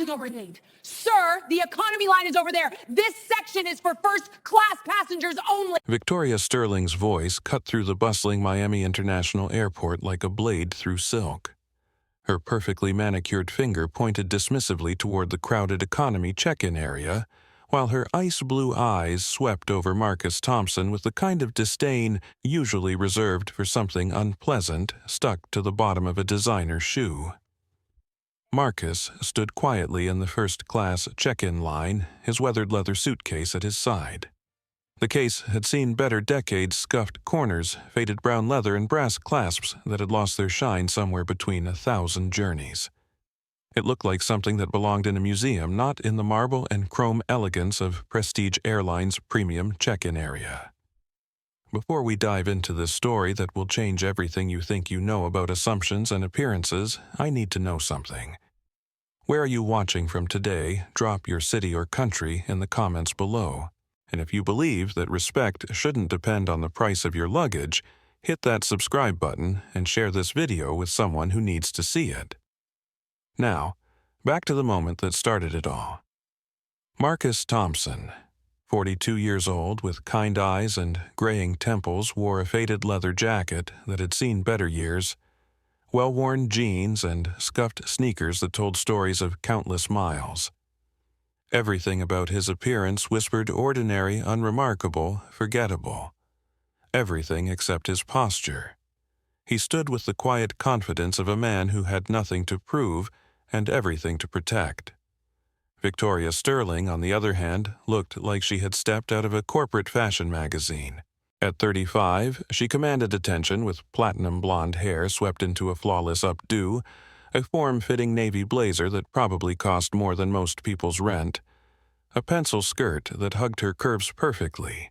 passing overhead. Sir, the economy line is over there. This section is for first-class passengers only. Victoria Sterling's voice cut through the bustling Miami International Airport like a blade through silk. Her perfectly manicured finger pointed dismissively toward the crowded economy check-in area, while her ice-blue eyes swept over Marcus Thompson with the kind of disdain usually reserved for something unpleasant stuck to the bottom of a designer shoe. Marcus stood quietly in the first-class check-in line, his weathered leather suitcase at his side. The case had seen better decades, scuffed corners, faded brown leather, and brass clasps that had lost their shine somewhere between 1,000 journeys. It looked like something that belonged in a museum, not in the marble and chrome elegance of Prestige Airline's premium check-in area. Before we dive into this story that will change everything you think you know about assumptions and appearances, I need to know something. Where are you watching from today? Drop your city or country in the comments below. And if you believe that respect shouldn't depend on the price of your luggage, hit that subscribe button and share this video with someone who needs to see it. Now, back to the moment that started it all. Marcus Thompson, 42 years old, with kind eyes and graying temples, wore a faded leather jacket that had seen better years, well-worn jeans, and scuffed sneakers that told stories of countless miles. Everything about his appearance whispered ordinary, unremarkable, forgettable. Everything except his posture. He stood with the quiet confidence of a man who had nothing to prove and everything to protect. Victoria Sterling, on the other hand, looked like she had stepped out of a corporate fashion magazine. At 35, she commanded attention with platinum blonde hair swept into a flawless updo, a form-fitting navy blazer that probably cost more than most people's rent, a pencil skirt that hugged her curves perfectly,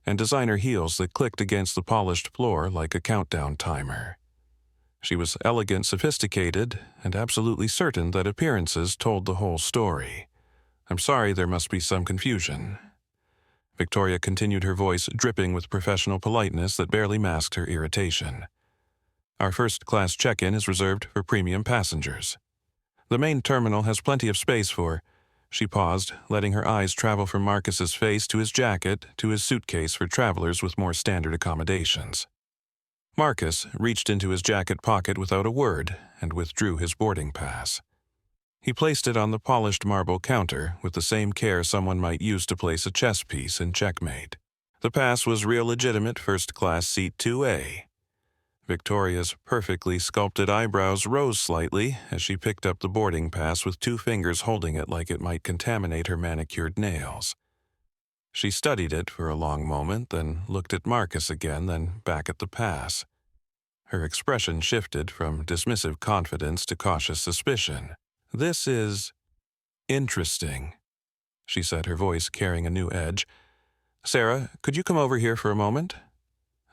and designer heels that clicked against the polished floor like a countdown timer. She was elegant, sophisticated, and absolutely certain that appearances told the whole story. I'm sorry, there must be some confusion. Victoria continued, her voice dripping with professional politeness that barely masked her irritation. Our first-class check-in is reserved for premium passengers. The main terminal has plenty of space for... She paused, letting her eyes travel from Marcus's face to his jacket to his suitcase for travelers with more standard accommodations. Marcus reached into his jacket pocket without a word and withdrew his boarding pass. He placed it on the polished marble counter with the same care someone might use to place a chess piece in checkmate. The pass was real legitimate first-class seat 2A. Victoria's perfectly sculpted eyebrows rose slightly as she picked up the boarding pass with two fingers holding it like it might contaminate her manicured nails. She studied it for a long moment, then looked at Marcus again, then back at the pass. Her expression shifted from dismissive confidence to cautious suspicion. "This is interesting," she said, her voice carrying a new edge. "Sarah, could you come over here for a moment?"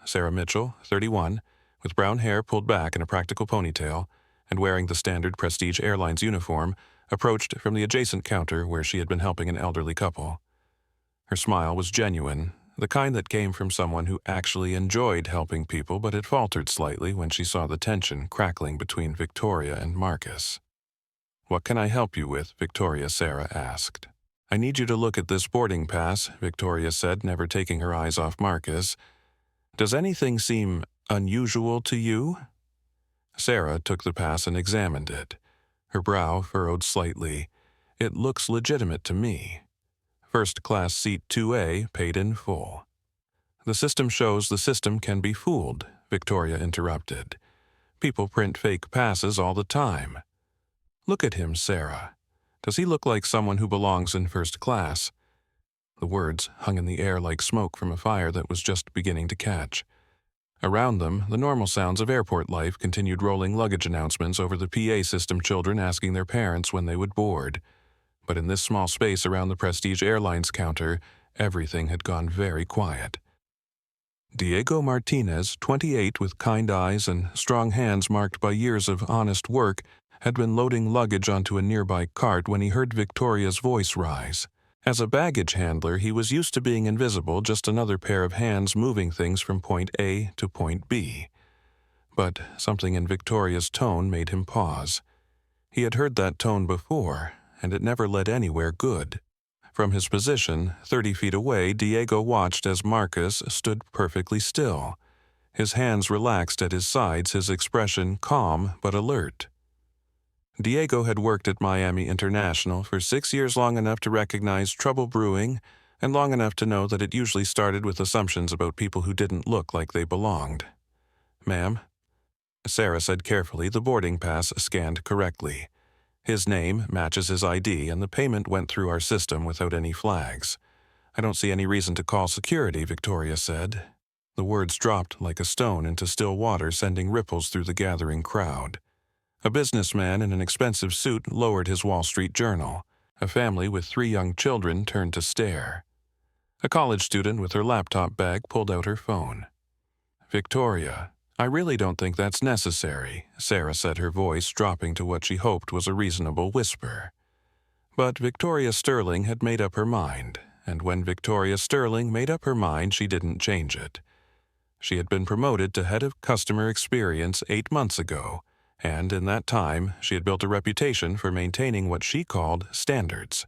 Sarah Mitchell, 31, with brown hair pulled back in a practical ponytail, and wearing the standard Prestige Airlines uniform, approached from the adjacent counter where she had been helping an elderly couple. Her smile was genuine, the kind that came from someone who actually enjoyed helping people but had faltered slightly when she saw the tension crackling between Victoria and Marcus. "What can I help you with?" Victoria Sarah asked. "I need you to look at this boarding pass," Victoria said, never taking her eyes off Marcus. "Does anything seem unusual to you?" Sarah took the pass and examined it. Her brow furrowed slightly. "It looks legitimate to me. First-class seat 2A, paid in full." "The system shows the system can be fooled," Victoria interrupted. "People print fake passes all the time." "Look at him, Sarah. Does he look like someone who belongs in first class?" The words hung in the air like smoke from a fire that was just beginning to catch. Around them, the normal sounds of airport life continued, rolling luggage announcements over the PA system, children asking their parents when they would board. But in this small space around the Prestige Airlines counter, everything had gone very quiet. Diego Martinez, 28, with kind eyes and strong hands marked by years of honest work, had been loading luggage onto a nearby cart when he heard Victoria's voice rise. As a baggage handler, he was used to being invisible, just another pair of hands moving things from point A to point B. But something in Victoria's tone made him pause. He had heard that tone before, and it never led anywhere good. From his position, 30 feet away, Diego watched as Marcus stood perfectly still. His hands relaxed at his sides, his expression calm but alert. Diego had worked at Miami International for 6 years, long enough to recognize trouble brewing and long enough to know that it usually started with assumptions about people who didn't look like they belonged. "Ma'am?" Sarah said carefully, the boarding pass scanned correctly. His name matches his ID, and the payment went through our system without any flags. "I don't see any reason to call security," Victoria said. The words dropped like a stone into still water, sending ripples through the gathering crowd. A businessman in an expensive suit lowered his Wall Street Journal. A family with 3 young children turned to stare. A college student with her laptop bag pulled out her phone. "Victoria, I really don't think that's necessary," Sarah said, her voice dropping to what she hoped was a reasonable whisper. But Victoria Sterling had made up her mind, and when Victoria Sterling made up her mind, she didn't change it. She had been promoted to head of customer experience 8 months ago, and in that time, she had built a reputation for maintaining what she called standards.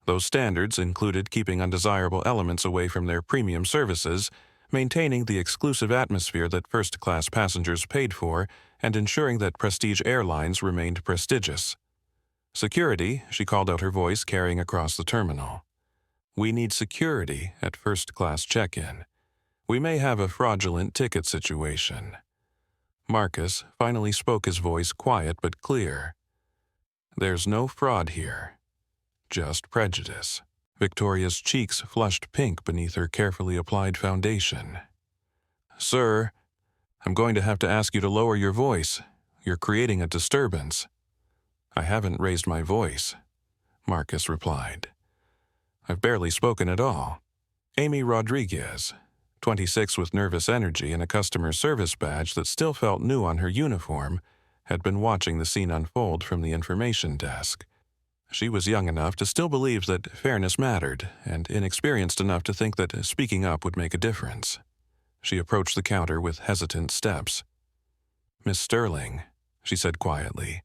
Those standards included keeping undesirable elements away from their premium services, maintaining the exclusive atmosphere that first-class passengers paid for, and ensuring that prestige airlines remained prestigious. "Security," she called out, her voice carrying across the terminal. "We need security at first-class check-in. We may have a fraudulent ticket situation." Marcus finally spoke, his voice quiet but clear. "There's no fraud here, just prejudice." Victoria's cheeks flushed pink beneath her carefully applied foundation. "Sir, I'm going to have to ask you to lower your voice. You're creating a disturbance." "I haven't raised my voice," Marcus replied. "I've barely spoken at all." Amy Rodriguez, 26 with nervous energy and a customer service badge that still felt new on her uniform, had been watching the scene unfold from the information desk. She was young enough to still believe that fairness mattered, and inexperienced enough to think that speaking up would make a difference. She approached the counter with hesitant steps. "Miss Sterling," she said quietly,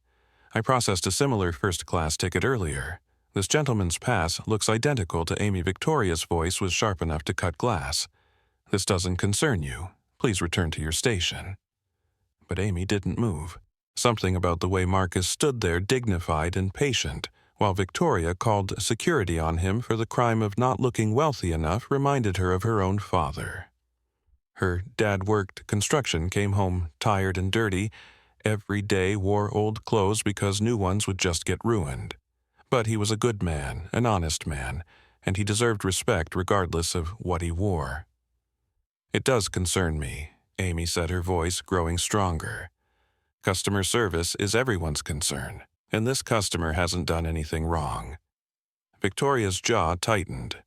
"I processed a similar first-class ticket earlier. This gentleman's pass looks identical to Amy." Victoria's voice was sharp enough to cut glass. "This doesn't concern you. Please return to your station." But Amy didn't move. Something about the way Marcus stood there, dignified and patient, while Victoria called security on him for the crime of not looking wealthy enough, reminded her of her own father. Her dad worked construction, came home tired and dirty, every day wore old clothes because new ones would just get ruined. But he was a good man, an honest man, and he deserved respect regardless of what he wore. "It does concern me," Amy said, her voice growing stronger. "Customer service is everyone's concern, and this customer hasn't done anything wrong." Victoria's jaw tightened.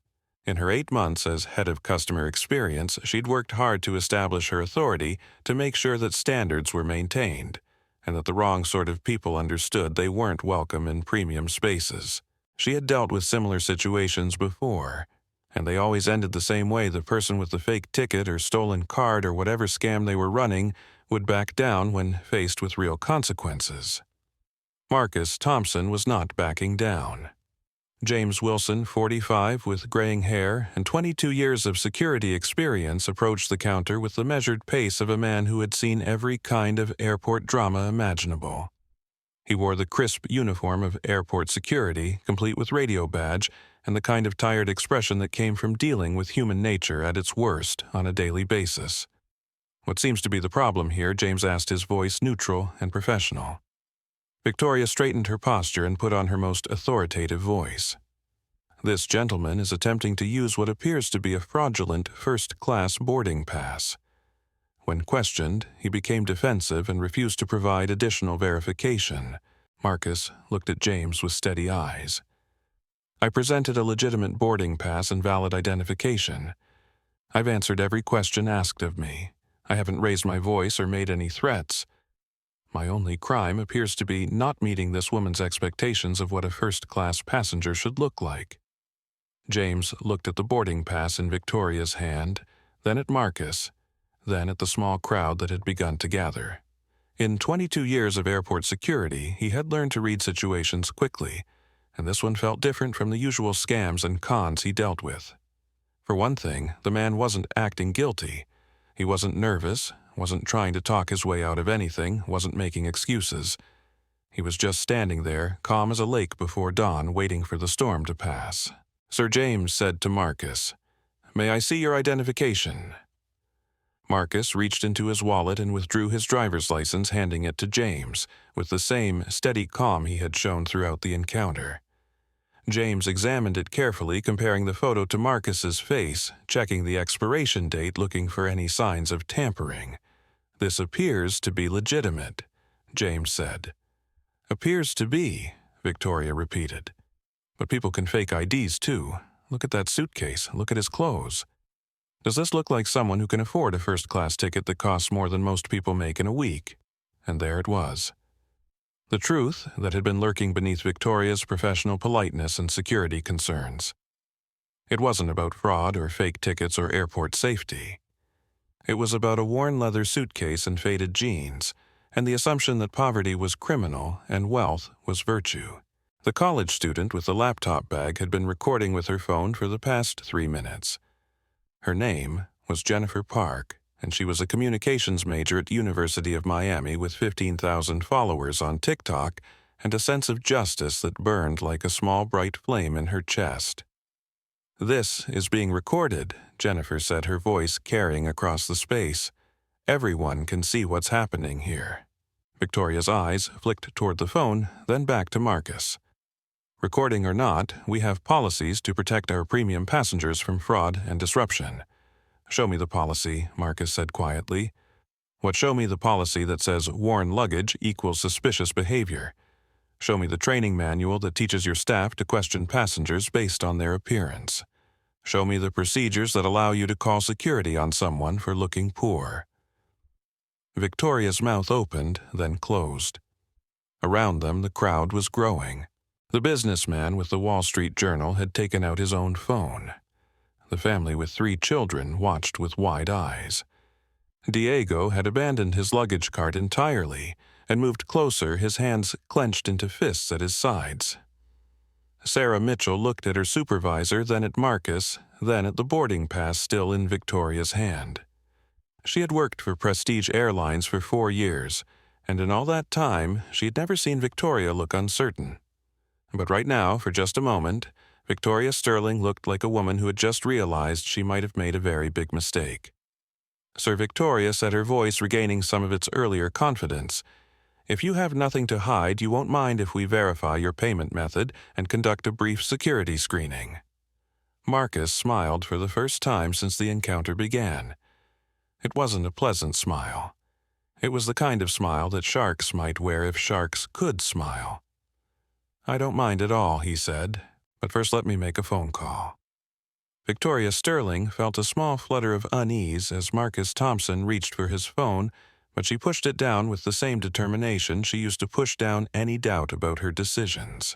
In her 8 months as head of customer experience, she'd worked hard to establish her authority to make sure that standards were maintained, and that the wrong sort of people understood they weren't welcome in premium spaces. She had dealt with similar situations before, and they always ended the same way. The person with the fake ticket or stolen card or whatever scam they were running would back down when faced with real consequences. Marcus Thompson was not backing down. James Wilson, 45, with graying hair and 22 years of security experience, approached the counter with the measured pace of a man who had seen every kind of airport drama imaginable. He wore the crisp uniform of airport security, complete with radio badge, and the kind of tired expression that came from dealing with human nature at its worst on a daily basis. "What seems to be the problem here?" James asked, his voice neutral and professional. Victoria straightened her posture and put on her most authoritative voice. "This gentleman is attempting to use what appears to be a fraudulent first-class boarding pass." When questioned, he became defensive and refused to provide additional verification. Marcus looked at James with steady eyes. "I presented a legitimate boarding pass and valid identification. I've answered every question asked of me. I haven't raised my voice or made any threats. My only crime appears to be not meeting this woman's expectations of what a first-class passenger should look like." James looked at the boarding pass in Victoria's hand, then at Marcus, then at the small crowd that had begun to gather. In 22 years of airport security, he had learned to read situations quickly, and this one felt different from the usual scams and cons he dealt with. For one thing, the man wasn't acting guilty. He wasn't nervous, wasn't trying to talk his way out of anything, wasn't making excuses. He was just standing there, calm as a lake before dawn, waiting for the storm to pass. Sir James said to Marcus, "May I see your identification?" Marcus reached into his wallet and withdrew his driver's license, handing it to James, with the same steady calm he had shown throughout the encounter. James examined it carefully, comparing the photo to Marcus's face, checking the expiration date, looking for any signs of tampering. "This appears to be legitimate," James said. "Appears to be," Victoria repeated. "But people can fake IDs too. Look at that suitcase. Look at his clothes. Does this look like someone who can afford a first-class ticket that costs more than most people make in a week?" And there it was. The truth that had been lurking beneath Victoria's professional politeness and security concerns. It wasn't about fraud or fake tickets or airport safety. It was about a worn leather suitcase and faded jeans, and the assumption that poverty was criminal and wealth was virtue. The college student with the laptop bag had been recording with her phone for the past 3 minutes. Her name was Jennifer Park, and she was a communications major at University of Miami with 15,000 followers on TikTok and a sense of justice that burned like a small bright flame in her chest. "This is being recorded," Jennifer said, her voice carrying across the space. "Everyone can see what's happening here." Victoria's eyes flicked toward the phone, then back to Marcus. "Recording or not, we have policies to protect our premium passengers from fraud and disruption." "Show me the policy," Marcus said quietly. "What? Show me the policy that says worn luggage equals suspicious behavior. Show me the training manual that teaches your staff to question passengers based on their appearance. Show me the procedures that allow you to call security on someone for looking poor." Victoria's mouth opened, then closed. Around them, the crowd was growing. The businessman with the Wall Street Journal had taken out his own phone. The family with 3 children watched with wide eyes. Diego had abandoned his luggage cart entirely and moved closer, his hands clenched into fists at his sides. Sarah Mitchell looked at her supervisor, then at Marcus, then at the boarding pass still in Victoria's hand. She had worked for Prestige Airlines for 4 years, and in all that time, she had never seen Victoria look uncertain. But right now, for just a moment, Victoria Sterling looked like a woman who had just realized she might have made a very big mistake. Sir Victoria said, her voice regaining some of its earlier confidence, "If you have nothing to hide, you won't mind if we verify your payment method and conduct a brief security screening." Marcus smiled for the first time since the encounter began. It wasn't a pleasant smile. It was the kind of smile that sharks might wear if sharks could smile. "I don't mind at all," he said, "but first let me make a phone call." Victoria Sterling felt a small flutter of unease as Marcus Thompson reached for his phone, but she pushed it down with the same determination she used to push down any doubt about her decisions.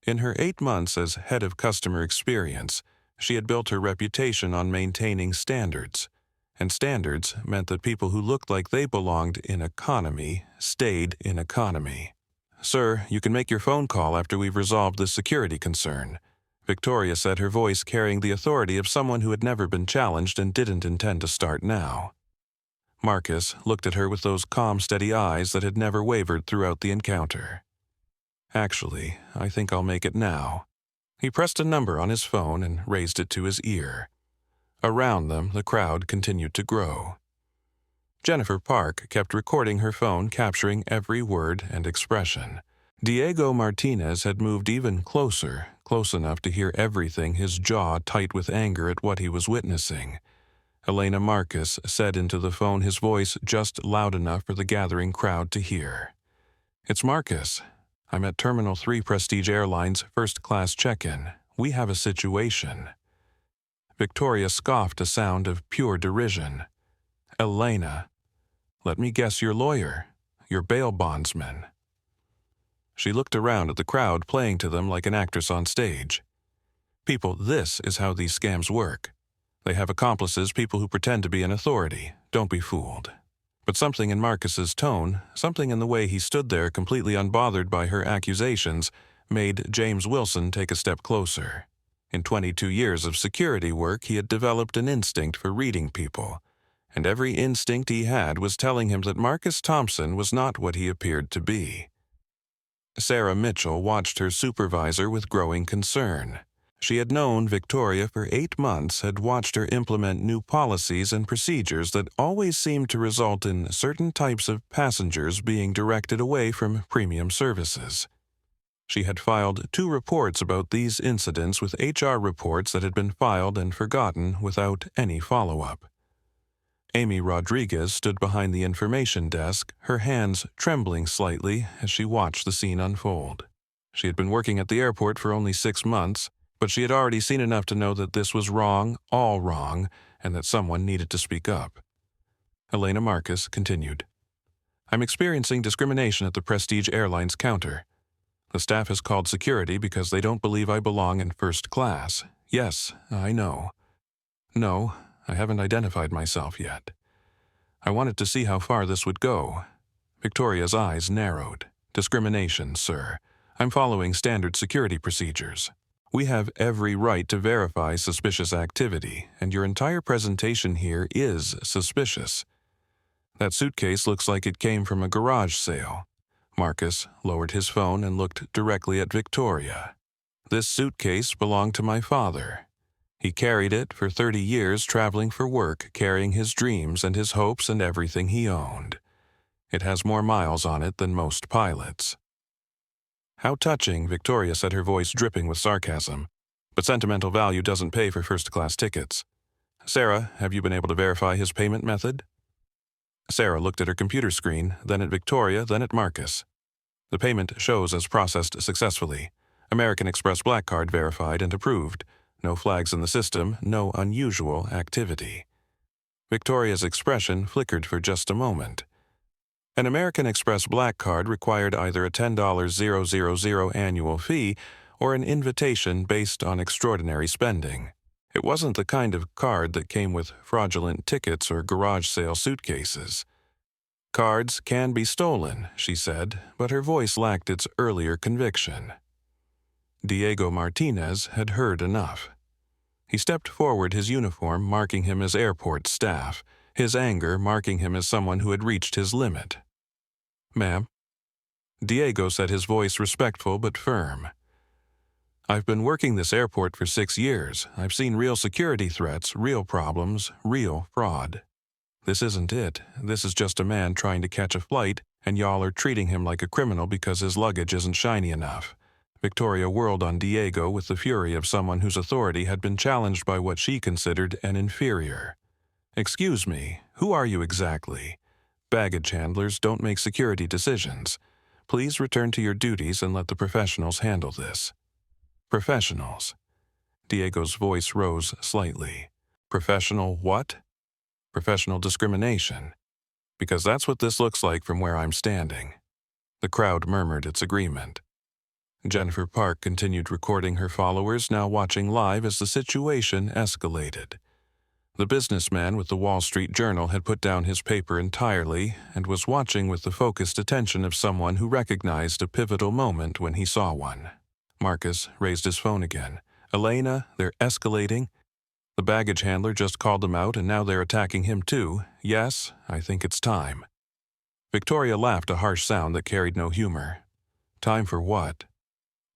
In her 8 months as head of customer experience, she had built her reputation on maintaining standards, and standards meant that people who looked like they belonged in economy stayed in economy. "Sir, you can make your phone call after we've resolved this security concern," Victoria said, her voice carrying the authority of someone who had never been challenged and didn't intend to start now. Marcus looked at her with those calm, steady eyes that had never wavered throughout the encounter. "Actually, I think I'll make it now." He pressed a number on his phone and raised it to his ear. Around them, the crowd continued to grow. Jennifer Park kept recording her phone, capturing every word and expression. Diego Martinez had moved even closer, close enough to hear everything, his jaw tight with anger at what he was witnessing. Elena Marcus said into the phone, his voice just loud enough for the gathering crowd to hear. "It's Marcus. I'm at Terminal 3 Prestige Airlines first-class check-in. We have a situation." Victoria scoffed a sound of pure derision. "Elena, let me guess, your lawyer, your bail bondsman." She looked around at the crowd, playing to them like an actress on stage. "People, this is how these scams work. They have accomplices, people who pretend to be an authority. Don't be fooled." But something in Marcus's tone, something in the way he stood there completely unbothered by her accusations, made James Wilson take a step closer. In 22 years of security work, he had developed an instinct for reading people, and every instinct he had was telling him that Marcus Thompson was not what he appeared to be. Sarah Mitchell watched her supervisor with growing concern. She had known Victoria for 8 months, had watched her implement new policies and procedures that always seemed to result in certain types of passengers being directed away from premium services. She had filed 2 reports about these incidents with HR reports that had been filed and forgotten without any follow-up. Amy Rodriguez stood behind the information desk, her hands trembling slightly as she watched the scene unfold. She had been working at the airport for only 6 months, but she had already seen enough to know that this was wrong, all wrong, and that someone needed to speak up. Elena Marcus continued. I'm experiencing discrimination at the Prestige Airlines counter. The staff has called security because they don't believe I belong in first class. Yes, I know. No, I haven't identified myself yet. I wanted to see how far this would go. Victoria's eyes narrowed. Discrimination, sir. I'm following standard security procedures. We have every right to verify suspicious activity, and your entire presentation here is suspicious. That suitcase looks like it came from a garage sale. Marcus lowered his phone and looked directly at Victoria. This suitcase belonged to my father. He carried it for 30 years, traveling for work, carrying his dreams and his hopes and everything he owned. It has more miles on it than most pilots. How touching, Victoria said, her voice dripping with sarcasm. But sentimental value doesn't pay for first-class tickets. Sarah, have you been able to verify his payment method? Sarah looked at her computer screen, then at Victoria, then at Marcus. The payment shows as processed successfully. American Express Black Card verified and approved. No flags in the system, no unusual activity. Victoria's expression flickered for just a moment. An American Express Black Card required either a $10,000 annual fee or an invitation based on extraordinary spending. It wasn't the kind of card that came with fraudulent tickets or garage sale suitcases. Cards can be stolen, she said, but her voice lacked its earlier conviction. Diego Martinez had heard enough. He stepped forward, his uniform marking him as airport staff, his anger marking him as someone who had reached his limit. Ma'am? Diego said, his voice respectful but firm. I've been working this airport for 6 years. I've seen real security threats, real problems, real fraud. This isn't it. This is just a man trying to catch a flight, and y'all are treating him like a criminal because his luggage isn't shiny enough. Victoria whirled on Diego with the fury of someone whose authority had been challenged by what she considered an inferior. Excuse me, who are you exactly? Baggage handlers don't make security decisions. Please return to your duties and let the professionals handle this. Professionals. Diego's voice rose slightly. Professional what? Professional discrimination. Because that's what this looks like from where I'm standing. The crowd murmured its agreement. Jennifer Park continued recording her followers, now watching live as the situation escalated. The businessman with the Wall Street Journal had put down his paper entirely and was watching with the focused attention of someone who recognized a pivotal moment when he saw one. Marcus raised his phone again. Elena, they're escalating. The baggage handler just called them out, and now they're attacking him too. Yes, I think it's time. Victoria laughed, a harsh sound that carried no humor. Time for what?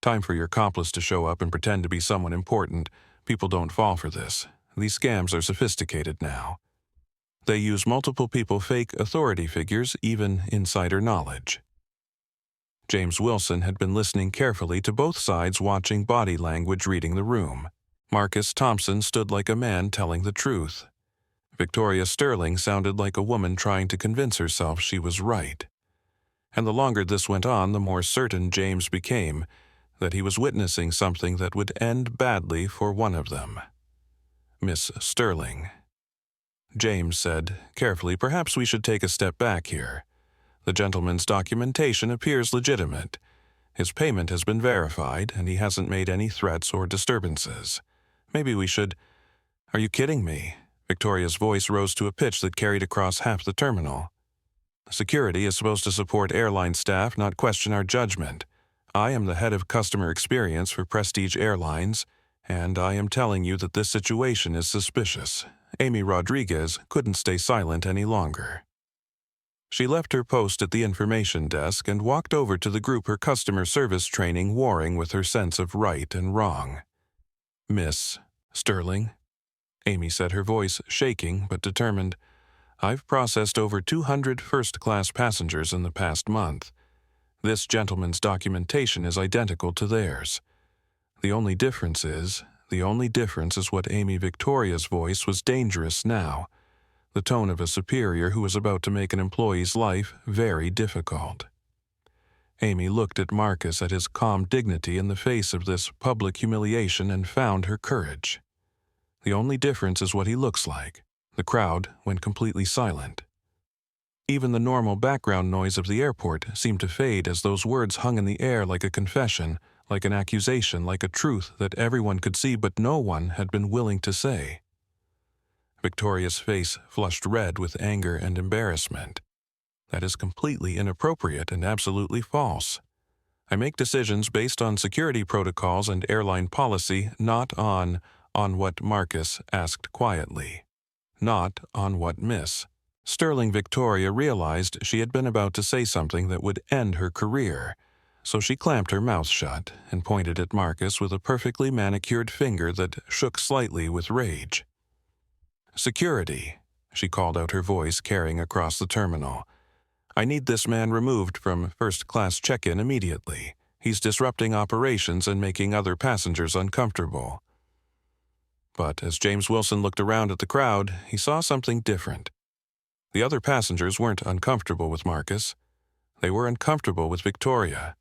Time for your accomplice to show up and pretend to be someone important. People don't fall for this. These scams are sophisticated now. They use multiple people, fake authority figures, even insider knowledge. James Wilson had been listening carefully to both sides, watching body language, reading the room. Marcus Thompson stood like a man telling the truth. Victoria Sterling sounded like a woman trying to convince herself she was right. And the longer this went on, the more certain James became that he was witnessing something that would end badly for one of them. Miss Sterling. James said, carefully, perhaps we should take a step back here. The gentleman's documentation appears legitimate. His payment has been verified, and he hasn't made any threats or disturbances. Maybe we should— Are you kidding me? Victoria's voice rose to a pitch that carried across half the terminal. Security is supposed to support airline staff, not question our judgment. I am the head of customer experience for Prestige Airlines, and I am telling you that this situation is suspicious. Amy Rodriguez couldn't stay silent any longer. She left her post at the information desk and walked over to the group her customer service training warring with her sense of right and wrong. "Miss Sterling," Amy said, her voice shaking but determined, "I've processed over 200 first-class passengers in the past month. This gentleman's documentation is identical to theirs. The only difference is what Amy Victoria's voice was dangerous now, the tone of a superior who was about to make an employee's life very difficult." Amy looked at Marcus at his calm dignity in the face of this public humiliation and found her courage. "The only difference is what he looks like." The crowd went completely silent. Even the normal background noise of the airport seemed to fade as those words hung in the air like a confession, like an accusation, like a truth that everyone could see but no one had been willing to say. Victoria's face flushed red with anger and embarrassment. "That is completely inappropriate and absolutely false. I make decisions based on security protocols and airline policy, not on what Marcus asked quietly. Not on what Miss Sterling Victoria realized she had been about to say something that would end her career, so she clamped her mouth shut and pointed at Marcus with a perfectly manicured finger that shook slightly with rage. "Security," she called out, her voice carrying across the terminal. "I need this man removed from first-class check-in immediately. He's disrupting operations and making other passengers uncomfortable." But as James Wilson looked around at the crowd, he saw something different. The other passengers weren't uncomfortable with Marcus. They were uncomfortable with Victoria.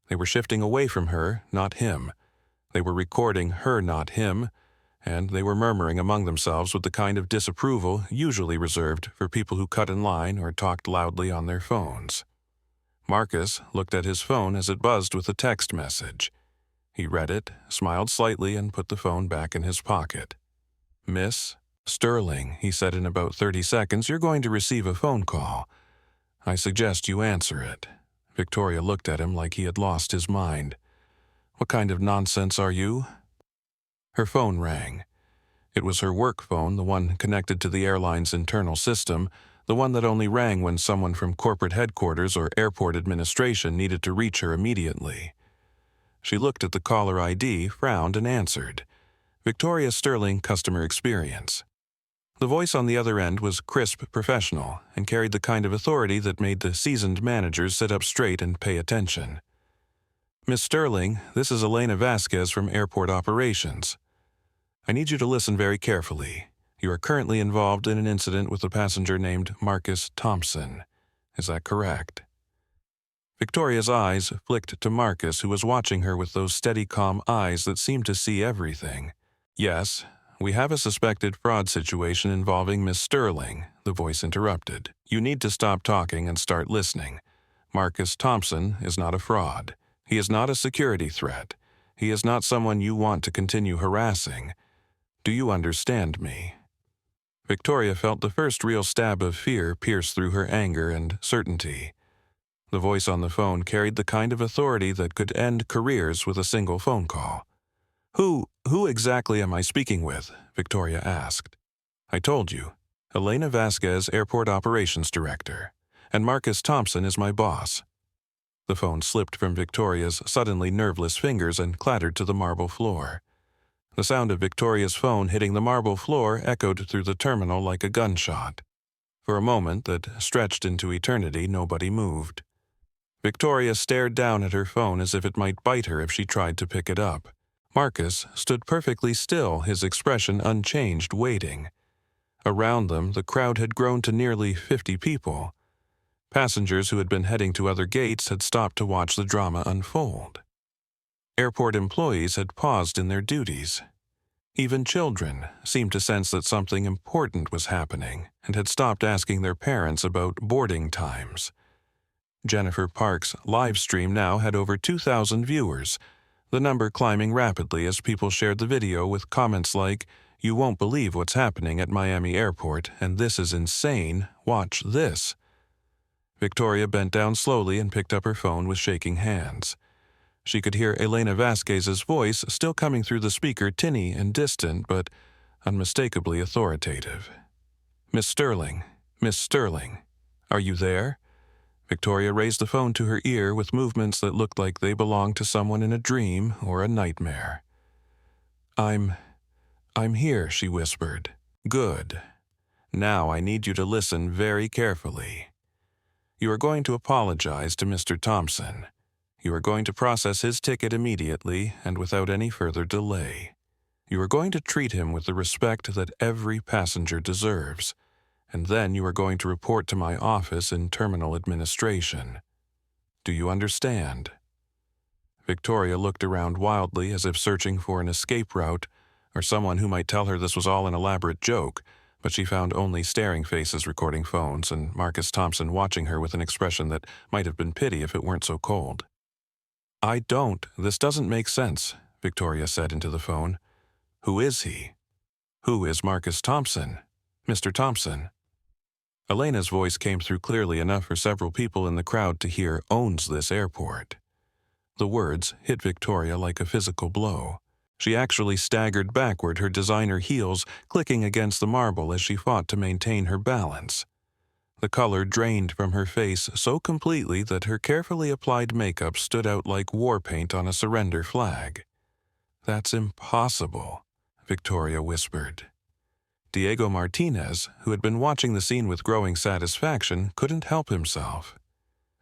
They were shifting away from her, not him. They were recording her, not him, and they were murmuring among themselves with the kind of disapproval usually reserved for people who cut in line or talked loudly on their phones. Marcus looked at his phone as it buzzed with a text message. He read it, smiled slightly, and put the phone back in his pocket. "Miss Sterling," he said in about 30 seconds, "you're going to receive a phone call. I suggest you answer it." Victoria looked at him like he had lost his mind. "What kind of nonsense are you?" Her phone rang. It was her work phone, the one connected to the airline's internal system, the one that only rang when someone from corporate headquarters or airport administration needed to reach her immediately. She looked at the caller ID, frowned, and answered. "Victoria Sterling, Customer Experience." The voice on the other end was crisp, professional, and carried the kind of authority that made the seasoned managers sit up straight and pay attention. "Miss Sterling, this is Elena Vasquez from Airport Operations. I need you to listen very carefully. You are currently involved in an incident with a passenger named Marcus Thompson. Is that correct?" Victoria's eyes flicked to Marcus, who was watching her with those steady, calm eyes that seemed to see everything. "Yes, we have a suspected fraud situation involving Miss Sterling," the voice interrupted. "You need to stop talking and start listening. Marcus Thompson is not a fraud. He is not a security threat. He is not someone you want to continue harassing. Do you understand me?" Victoria felt the first real stab of fear pierce through her anger and certainty. The voice on the phone carried the kind of authority that could end careers with a single phone call. Who exactly am I speaking with?" Victoria asked. "I told you. Elena Vasquez, Airport Operations Director. And Marcus Thompson is my boss." The phone slipped from Victoria's suddenly nerveless fingers and clattered to the marble floor. The sound of Victoria's phone hitting the marble floor echoed through the terminal like a gunshot. For a moment that stretched into eternity, nobody moved. Victoria stared down at her phone as if it might bite her if she tried to pick it up. Marcus stood perfectly still, his expression unchanged, waiting. Around them, the crowd had grown to nearly 50 people. Passengers who had been heading to other gates had stopped to watch the drama unfold. Airport employees had paused in their duties. Even children seemed to sense that something important was happening and had stopped asking their parents about boarding times. Jennifer Park's live stream now had over 2,000 viewers, the number climbing rapidly as people shared the video with comments like, "You won't believe what's happening at Miami Airport, and this is insane. Watch this." Victoria bent down slowly and picked up her phone with shaking hands. She could hear Elena Vasquez's voice still coming through the speaker, tinny and distant, but unmistakably authoritative. "Miss Sterling, Miss Sterling, are you there?" Victoria raised the phone to her ear with movements that looked like they belonged to someone in a dream or a nightmare. I'm here," she whispered. "Good. Now I need you to listen very carefully. You are going to apologize to Mr. Thompson. You are going to process his ticket immediately and without any further delay. You are going to treat him with the respect that every passenger deserves, and then you are going to report to my office in terminal administration. Do you understand?" Victoria looked around wildly as if searching for an escape route or someone who might tell her this was all an elaborate joke, but she found only staring faces recording phones and Marcus Thompson watching her with an expression that might have been pity if it weren't so cold. This doesn't make sense," Victoria said into the phone. "Who is he? Who is Marcus Thompson? Mr. Thompson?" Elena's voice came through clearly enough for several people in the crowd to hear "owns this airport." The words hit Victoria like a physical blow. She actually staggered backward, her designer heels clicking against the marble as she fought to maintain her balance. The color drained from her face so completely that her carefully applied makeup stood out like war paint on a surrender flag. "That's impossible," Victoria whispered. Diego Martinez, who had been watching the scene with growing satisfaction, couldn't help himself.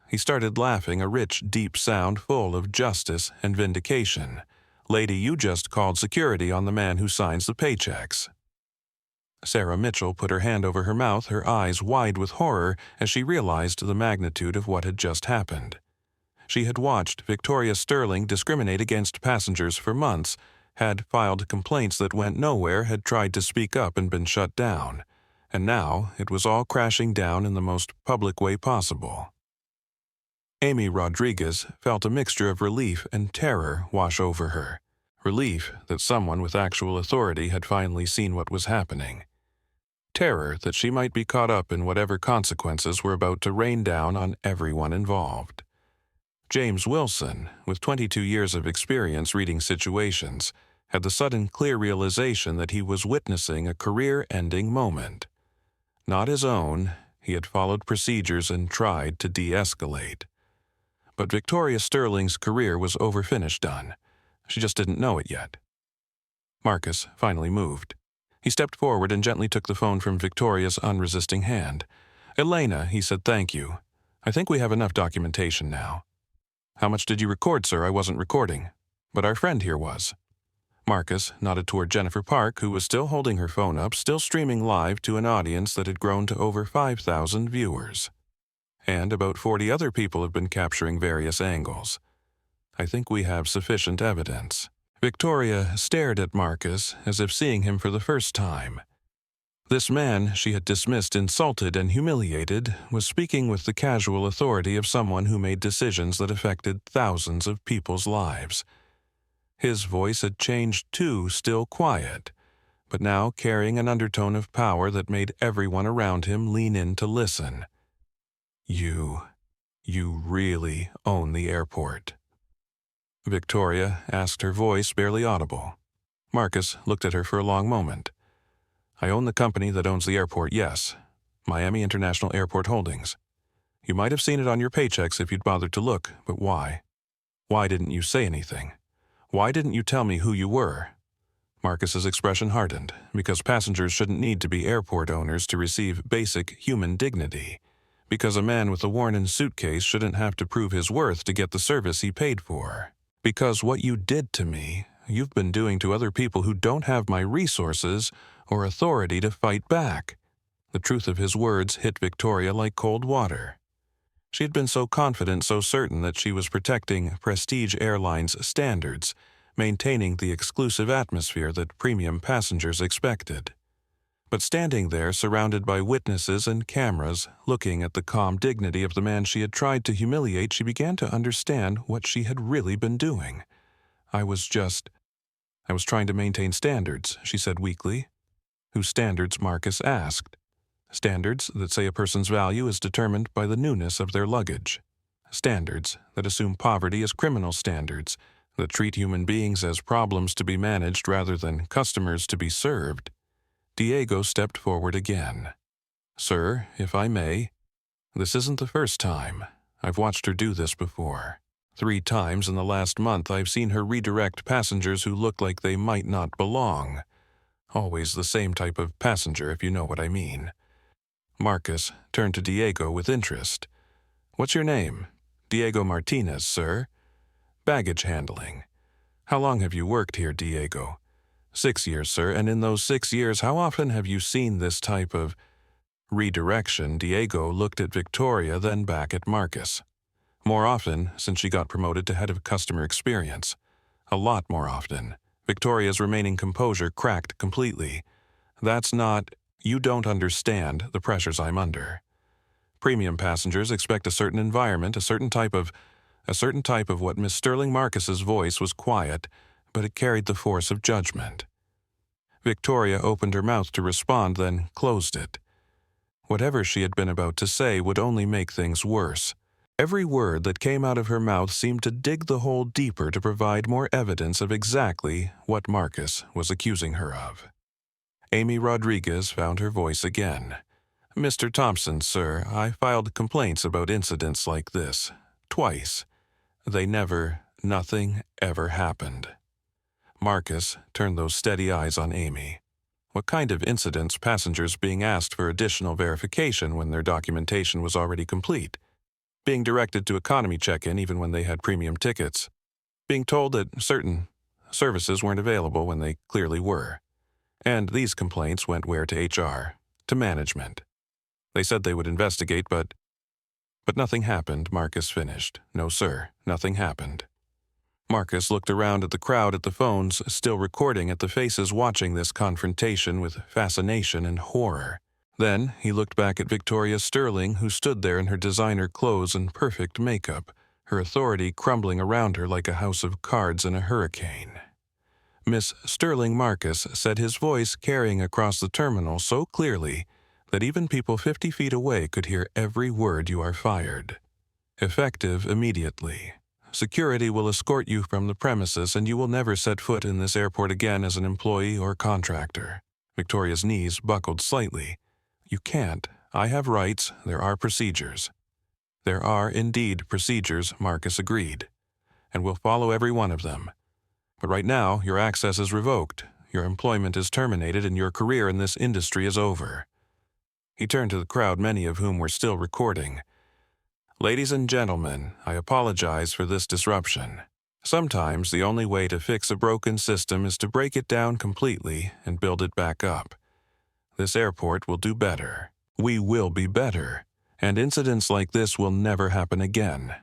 He started laughing, a rich, deep sound full of justice and vindication. "Lady, you just called security on the man who signs the paychecks." Sarah Mitchell put her hand over her mouth, her eyes wide with horror as she realized the magnitude of what had just happened. She had watched Victoria Sterling discriminate against passengers for months, had filed complaints that went nowhere, had tried to speak up and been shut down, and now it was all crashing down in the most public way possible. Amy Rodriguez felt a mixture of relief and terror wash over her. Relief that someone with actual authority had finally seen what was happening. Terror that she might be caught up in whatever consequences were about to rain down on everyone involved. James Wilson, with 22 years of experience reading situations, had the sudden clear realization that he was witnessing a career-ending moment. Not his own, he had followed procedures and tried to de-escalate. But Victoria Sterling's career was over-finished done. She just didn't know it yet. Marcus finally moved. He stepped forward and gently took the phone from Victoria's unresisting hand. "Elena," he said, "thank you. I think we have enough documentation now." "How much did you record, sir? I wasn't recording. But our friend here was." Marcus nodded toward Jennifer Park, who was still holding her phone up, still streaming live to an audience that had grown to over 5,000 viewers. And about 40 other people have been capturing various angles. "I think we have sufficient evidence." Victoria stared at Marcus as if seeing him for the first time. This man she had dismissed, insulted, and humiliated was speaking with the casual authority of someone who made decisions that affected thousands of people's lives. His voice had changed too, still quiet, but now carrying an undertone of power that made everyone around him lean in to listen. You really own the airport?" Victoria asked, her voice barely audible. Marcus looked at her for a long moment. "I own the company that owns the airport, yes. Miami International Airport Holdings. You might have seen it on your paychecks if you'd bothered to look, but why? Why didn't you say anything? Why didn't you tell me who you were?" Marcus's expression hardened, because passengers shouldn't need to be airport owners to receive basic human dignity. Because a man with a worn-in suitcase shouldn't have to prove his worth to get the service he paid for. Because what you did to me, you've been doing to other people who don't have my resources or authority to fight back. The truth of his words hit Victoria like cold water. She had been so confident, so certain that she was protecting Prestige Airline's standards, maintaining the exclusive atmosphere that premium passengers expected. But standing there, surrounded by witnesses and cameras, looking at the calm dignity of the man she had tried to humiliate, she began to understand what she had really been doing. I was trying to maintain standards," she said weakly. "Whose standards?" Marcus asked. "Standards that say a person's value is determined by the newness of their luggage." standards that assume poverty as criminal standards, that treat human beings as problems to be managed rather than customers to be served. Diego stepped forward again. "Sir, if I may, this isn't the first time. I've watched her do this before. 3 times in the last month I've seen her redirect passengers who look like they might not belong. Always the same type of passenger, if you know what I mean." Marcus turned to Diego with interest. "What's your name?" "Diego Martinez, sir." "Baggage handling. How long have you worked here, Diego?" 6 years, sir, and in those 6 years, how often have you seen this type of redirection?" Diego looked at Victoria, then back at Marcus. "More often, since she got promoted to head of customer experience. A lot more often." Victoria's remaining composure cracked completely. "That's not... You don't understand the pressures I'm under. Premium passengers expect a certain environment, a certain type of what Miss Sterling Marcus's voice was quiet, but it carried the force of judgment." Victoria opened her mouth to respond, then closed it. Whatever she had been about to say would only make things worse. Every word that came out of her mouth seemed to dig the hole deeper to provide more evidence of exactly what Marcus was accusing her of. Amy Rodriguez found her voice again. "Mr. Thompson, sir, I filed complaints about incidents like this. Twice. Nothing ever happened." Marcus turned those steady eyes on Amy. What kind of incidents? Passengers being asked for additional verification when their documentation was already complete, being directed to economy check-in even when they had premium tickets, being told that certain services weren't available when they clearly were. And these complaints went where? To HR, to management. They said they would investigate, but nothing happened, Marcus finished. "No, sir, nothing happened." Marcus looked around at the crowd at the phones, still recording, at the faces watching this confrontation with fascination and horror. Then he looked back at Victoria Sterling, who stood there in her designer clothes and perfect makeup, her authority crumbling around her like a house of cards in a hurricane. Miss Sterling Marcus said, his voice carrying across the terminal so clearly that even people 50 feet away could hear every word. "You are fired. Effective immediately. Security will escort you from the premises, and you will never set foot in this airport again as an employee or contractor." Victoria's knees buckled slightly. "You can't. I have rights. There are procedures." "There are indeed procedures," Marcus agreed, "and we'll follow every one of them. But right now, your access is revoked, your employment is terminated, and your career in this industry is over." He turned to the crowd, many of whom were still recording. "Ladies and gentlemen, I apologize for this disruption. Sometimes the only way to fix a broken system is to break it down completely and build it back up. This airport will do better. We will be better, and incidents like this will never happen again."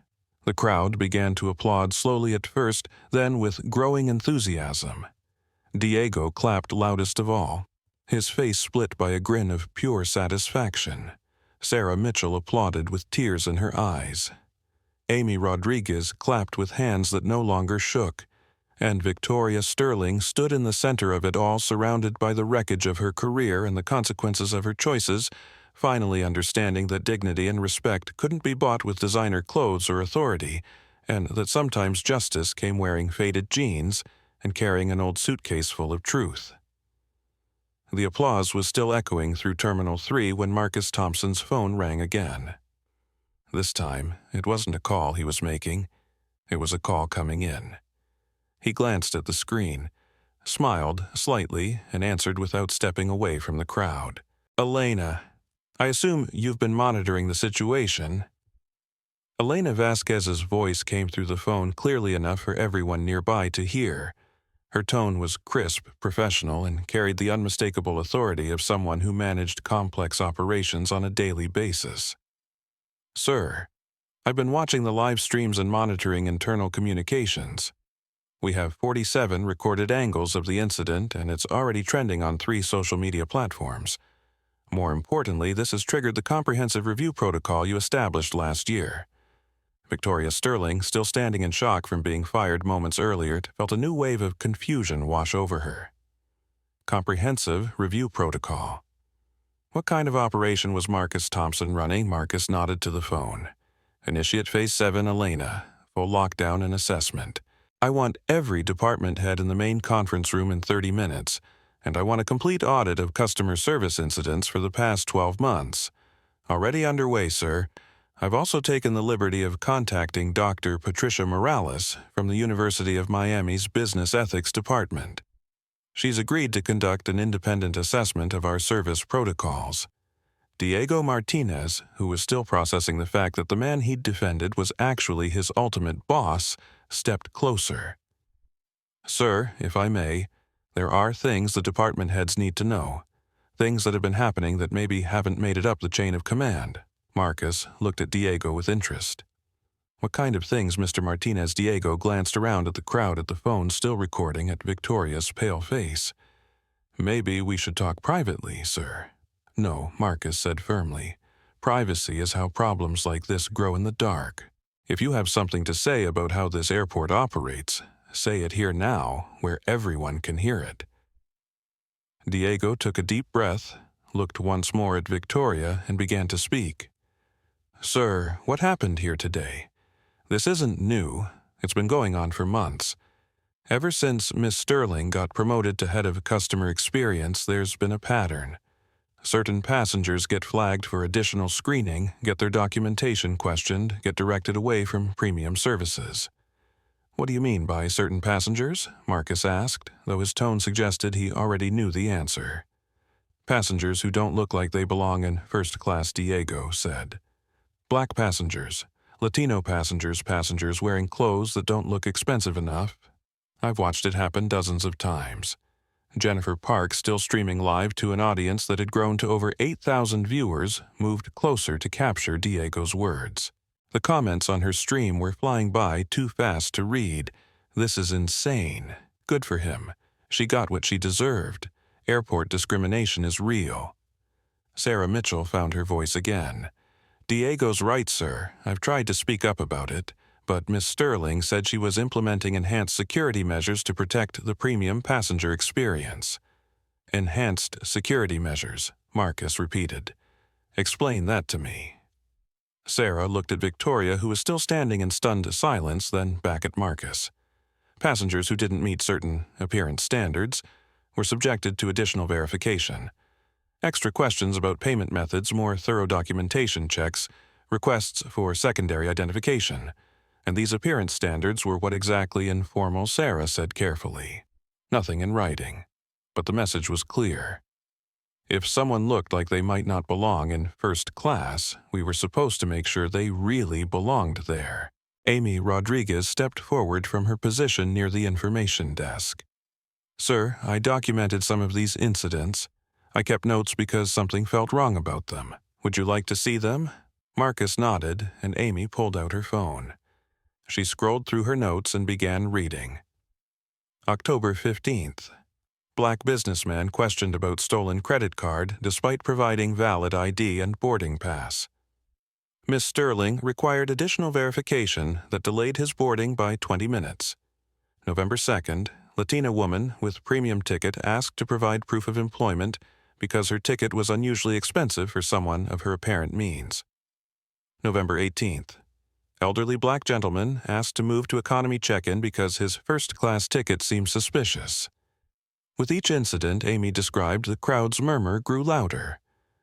The crowd began to applaud, slowly at first, then with growing enthusiasm. Diego clapped loudest of all, his face split by a grin of pure satisfaction. Sarah Mitchell applauded with tears in her eyes. Amy Rodriguez clapped with hands that no longer shook, and Victoria Sterling stood in the center of it all, surrounded by the wreckage of her career and the consequences of her choices, finally understanding that dignity and respect couldn't be bought with designer clothes or authority, and that sometimes justice came wearing faded jeans and carrying an old suitcase full of truth. The applause was still echoing through Terminal 3 when Marcus Thompson's phone rang again. This time, it wasn't a call he was making. It was a call coming in. He glanced at the screen, smiled slightly, and answered without stepping away from the crowd. "Elena, I assume you've been monitoring the situation." Elena Vasquez's voice came through the phone clearly enough for everyone nearby to hear. Her tone was crisp, professional, and carried the unmistakable authority of someone who managed complex operations on a daily basis. "Sir, I've been watching the live streams and monitoring internal communications. We have 47 recorded angles of the incident, and it's already trending on 3 social media platforms. More importantly, this has triggered the comprehensive review protocol you established last year." Victoria Sterling, still standing in shock from being fired moments earlier, felt a new wave of confusion wash over her. Comprehensive review protocol. What kind of operation was Marcus Thompson running? Marcus nodded to the phone. Initiate Phase 7, Elena. Full lockdown and assessment. I want every department head in the main conference room in 30 minutes, and I want a complete audit of customer service incidents for the past 12 months. Already underway, sir. I've also taken the liberty of contacting Dr. Patricia Morales from the University of Miami's Business Ethics Department. She's agreed to conduct an independent assessment of our service protocols. Diego Martinez, who was still processing the fact that the man he'd defended was actually his ultimate boss, stepped closer. Sir, if I may, there are things the department heads need to know. Things that have been happening that maybe haven't made it up the chain of command. Marcus looked at Diego with interest. What kind of things, Mr. Martinez? Diego glanced around at the crowd at the phone, still recording at Victoria's pale face. Maybe we should talk privately, sir. No, Marcus said firmly. Privacy is how problems like this grow in the dark. If you have something to say about how this airport operates, say it here now, where everyone can hear it. Diego took a deep breath, looked once more at Victoria, and began to speak. Sir, what happened here today? This isn't new. It's been going on for months. Ever since Miss Sterling got promoted to head of customer experience, there's been a pattern. Certain passengers get flagged for additional screening, get their documentation questioned, get directed away from premium services. What do you mean by certain passengers? Marcus asked, though his tone suggested he already knew the answer. Passengers who don't look like they belong in first class, Diego said. Black passengers, Latino passengers, passengers wearing clothes that don't look expensive enough. I've watched it happen dozens of times. Jennifer Park, still streaming live to an audience that had grown to over 8,000 viewers, moved closer to capture Diego's words. The comments on her stream were flying by too fast to read. This is insane. Good for him. She got what she deserved. Airport discrimination is real. Sarah Mitchell found her voice again. Diego's right, sir. I've tried to speak up about it, but Miss Sterling said she was implementing enhanced security measures to protect the premium passenger experience. Enhanced security measures, Marcus repeated. Explain that to me. Sarah looked at Victoria, who was still standing in stunned silence, then back at Marcus. Passengers who didn't meet certain appearance standards were subjected to additional verification. Extra questions about payment methods, more thorough documentation checks, requests for secondary identification. And these appearance standards were what exactly informal, Sarah said carefully. Nothing in writing. But the message was clear. If someone looked like they might not belong in first class, we were supposed to make sure they really belonged there. Amy Rodriguez stepped forward from her position near the information desk. Sir, I documented some of these incidents. I kept notes because something felt wrong about them. Would you like to see them? Marcus nodded, and Amy pulled out her phone. She scrolled through her notes and began reading. October 15th. Black businessman questioned about stolen credit card despite providing valid ID and boarding pass. Miss Sterling required additional verification that delayed his boarding by 20 minutes. November 2nd, Latina woman with premium ticket asked to provide proof of employment because her ticket was unusually expensive for someone of her apparent means. November 18th. Elderly black gentleman asked to move to economy check-in because his first-class ticket seemed suspicious. With each incident, Amy described, the crowd's murmur grew louder.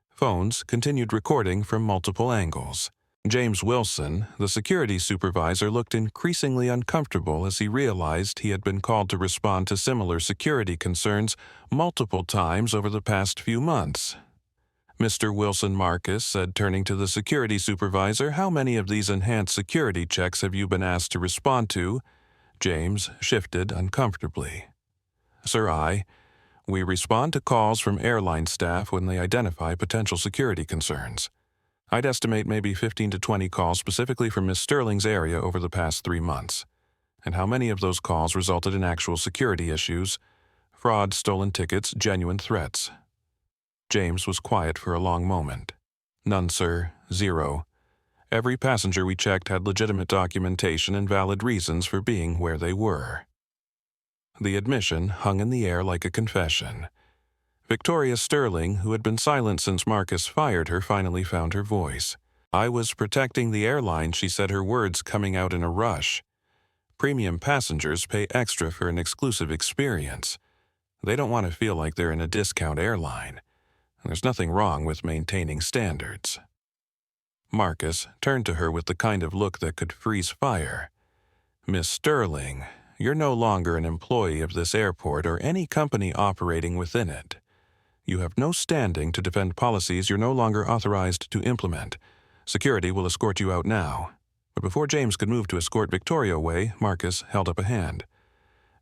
Phones continued recording from multiple angles. James Wilson, the security supervisor, looked increasingly uncomfortable as he realized he had been called to respond to similar security concerns multiple times over the past few months. Mr. Wilson, Marcus said, turning to the security supervisor, how many of these enhanced security checks have you been asked to respond to? James shifted uncomfortably. Sir, we respond to calls from airline staff when they identify potential security concerns. I'd estimate maybe 15 to 20 calls specifically from Miss Sterling's area over the past 3 months. And how many of those calls resulted in actual security issues? Fraud, stolen tickets, genuine threats. James was quiet for a long moment. None, sir. 0. Every passenger we checked had legitimate documentation and valid reasons for being where they were. The admission hung in the air like a confession. Victoria Sterling, who had been silent since Marcus fired her, finally found her voice. I was protecting the airline, she said, her words coming out in a rush. Premium passengers pay extra for an exclusive experience. They don't want to feel like they're in a discount airline. There's nothing wrong with maintaining standards. Marcus turned to her with the kind of look that could freeze fire. Miss Sterling, you're no longer an employee of this airport or any company operating within it. You have no standing to defend policies you're no longer authorized to implement. Security will escort you out now. But before James could move to escort Victoria away, Marcus held up a hand.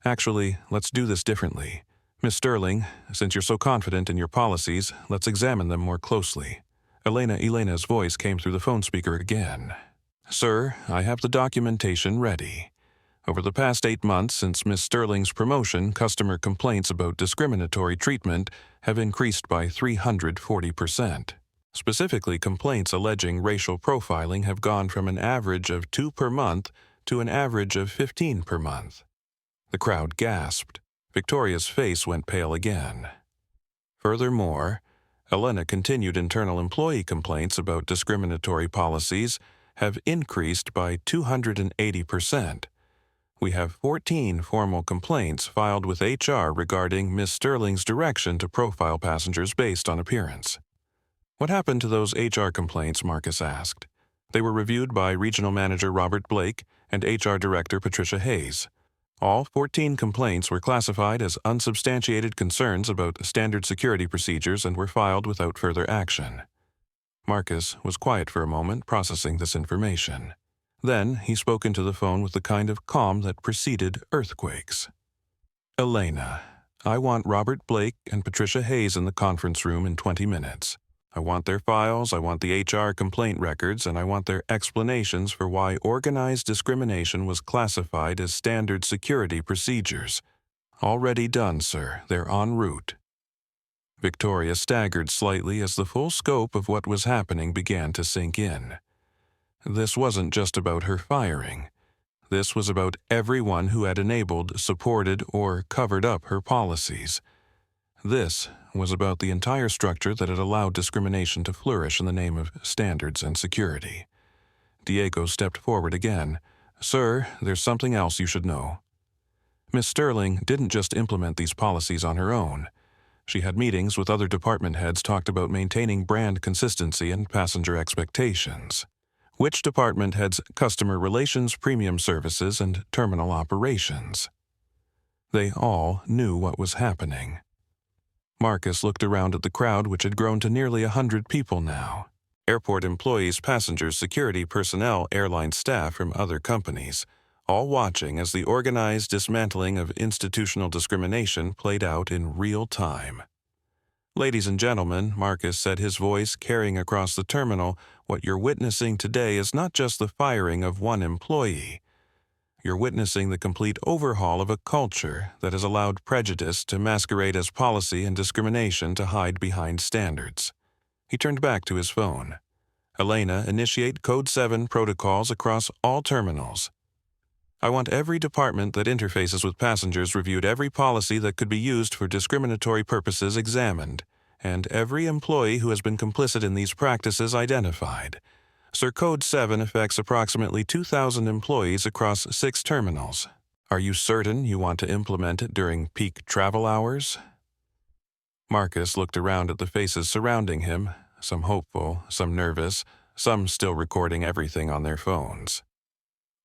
Actually, let's do this differently. Miss Sterling, since you're so confident in your policies, let's examine them more closely. Elena's voice came through the phone speaker again. Sir, I have the documentation ready. Over the past 8 months since Miss Sterling's promotion, customer complaints about discriminatory treatment have increased by 340%. Specifically, complaints alleging racial profiling have gone from an average of 2 per month to an average of 15 per month. The crowd gasped. Victoria's face went pale again. Furthermore, Elena continued internal employee complaints about discriminatory policies have increased by 280%. We have 14 formal complaints filed with HR regarding Miss Sterling's direction to profile passengers based on appearance. What happened to those HR complaints? Marcus asked. They were reviewed by Regional Manager Robert Blake and HR Director Patricia Hayes. All 14 complaints were classified as unsubstantiated concerns about standard security procedures and were filed without further action. Marcus was quiet for a moment, processing this information. Then he spoke into the phone with the kind of calm that preceded earthquakes. Elena, I want Robert Blake and Patricia Hayes in the conference room in 20 minutes. I want their files, I want the HR complaint records, and I want their explanations for why organized discrimination was classified as standard security procedures. Already done, sir. They're en route. Victoria staggered slightly as the full scope of what was happening began to sink in. This wasn't just about her firing. This was about everyone who had enabled, supported, or covered up her policies. This was about the entire structure that had allowed discrimination to flourish in the name of standards and security. Diego stepped forward again. Sir, there's something else you should know. Miss Sterling didn't just implement these policies on her own. She had meetings with other department heads, talked about maintaining brand consistency and passenger expectations. Which department heads customer relations, premium services, and terminal operations? They all knew what was happening. Marcus looked around at the crowd, which had grown to nearly 100 people now. Airport employees, passengers, security personnel, airline staff from other companies, all watching as the organized dismantling of institutional discrimination played out in real time. Ladies and gentlemen, Marcus said, his voice carrying across the terminal, what you're witnessing today is not just the firing of one employee. You're witnessing the complete overhaul of a culture that has allowed prejudice to masquerade as policy and discrimination to hide behind standards. He turned back to his phone. Elena, initiate Code 7 protocols across all terminals. I want every department that interfaces with passengers reviewed, every policy that could be used for discriminatory purposes examined, and every employee who has been complicit in these practices identified. Sir, Code 7 affects approximately 2,000 employees across 6 terminals. Are you certain you want to implement it during peak travel hours? Marcus looked around at the faces surrounding him, some hopeful, some nervous, some still recording everything on their phones.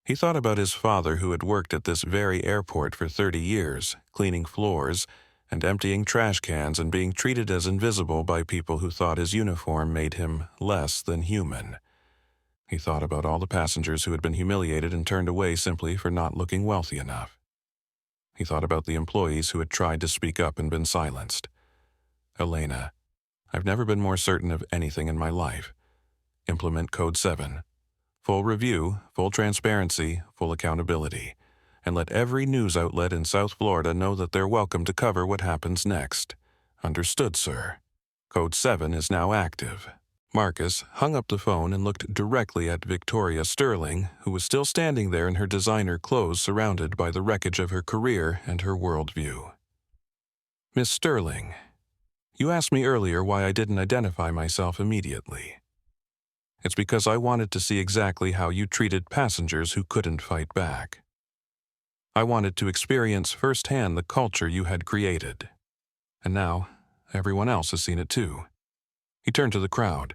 He thought about his father, who had worked at this very airport for 30 years, cleaning floors and emptying trash cans and being treated as invisible by people who thought his uniform made him less than human. He thought about all the passengers who had been humiliated and turned away simply for not looking wealthy enough. He thought about the employees who had tried to speak up and been silenced. Elena, I've never been more certain of anything in my life. Implement Code 7. Full review, full transparency, full accountability. And let every news outlet in South Florida know that they're welcome to cover what happens next. Understood, sir. Code 7 is now active. Marcus hung up the phone and looked directly at Victoria Sterling, who was still standing there in her designer clothes, surrounded by the wreckage of her career and her worldview. Miss Sterling, you asked me earlier why I didn't identify myself immediately. It's because I wanted to see exactly how you treated passengers who couldn't fight back. I wanted to experience firsthand the culture you had created. And now, everyone else has seen it too. He turned to the crowd.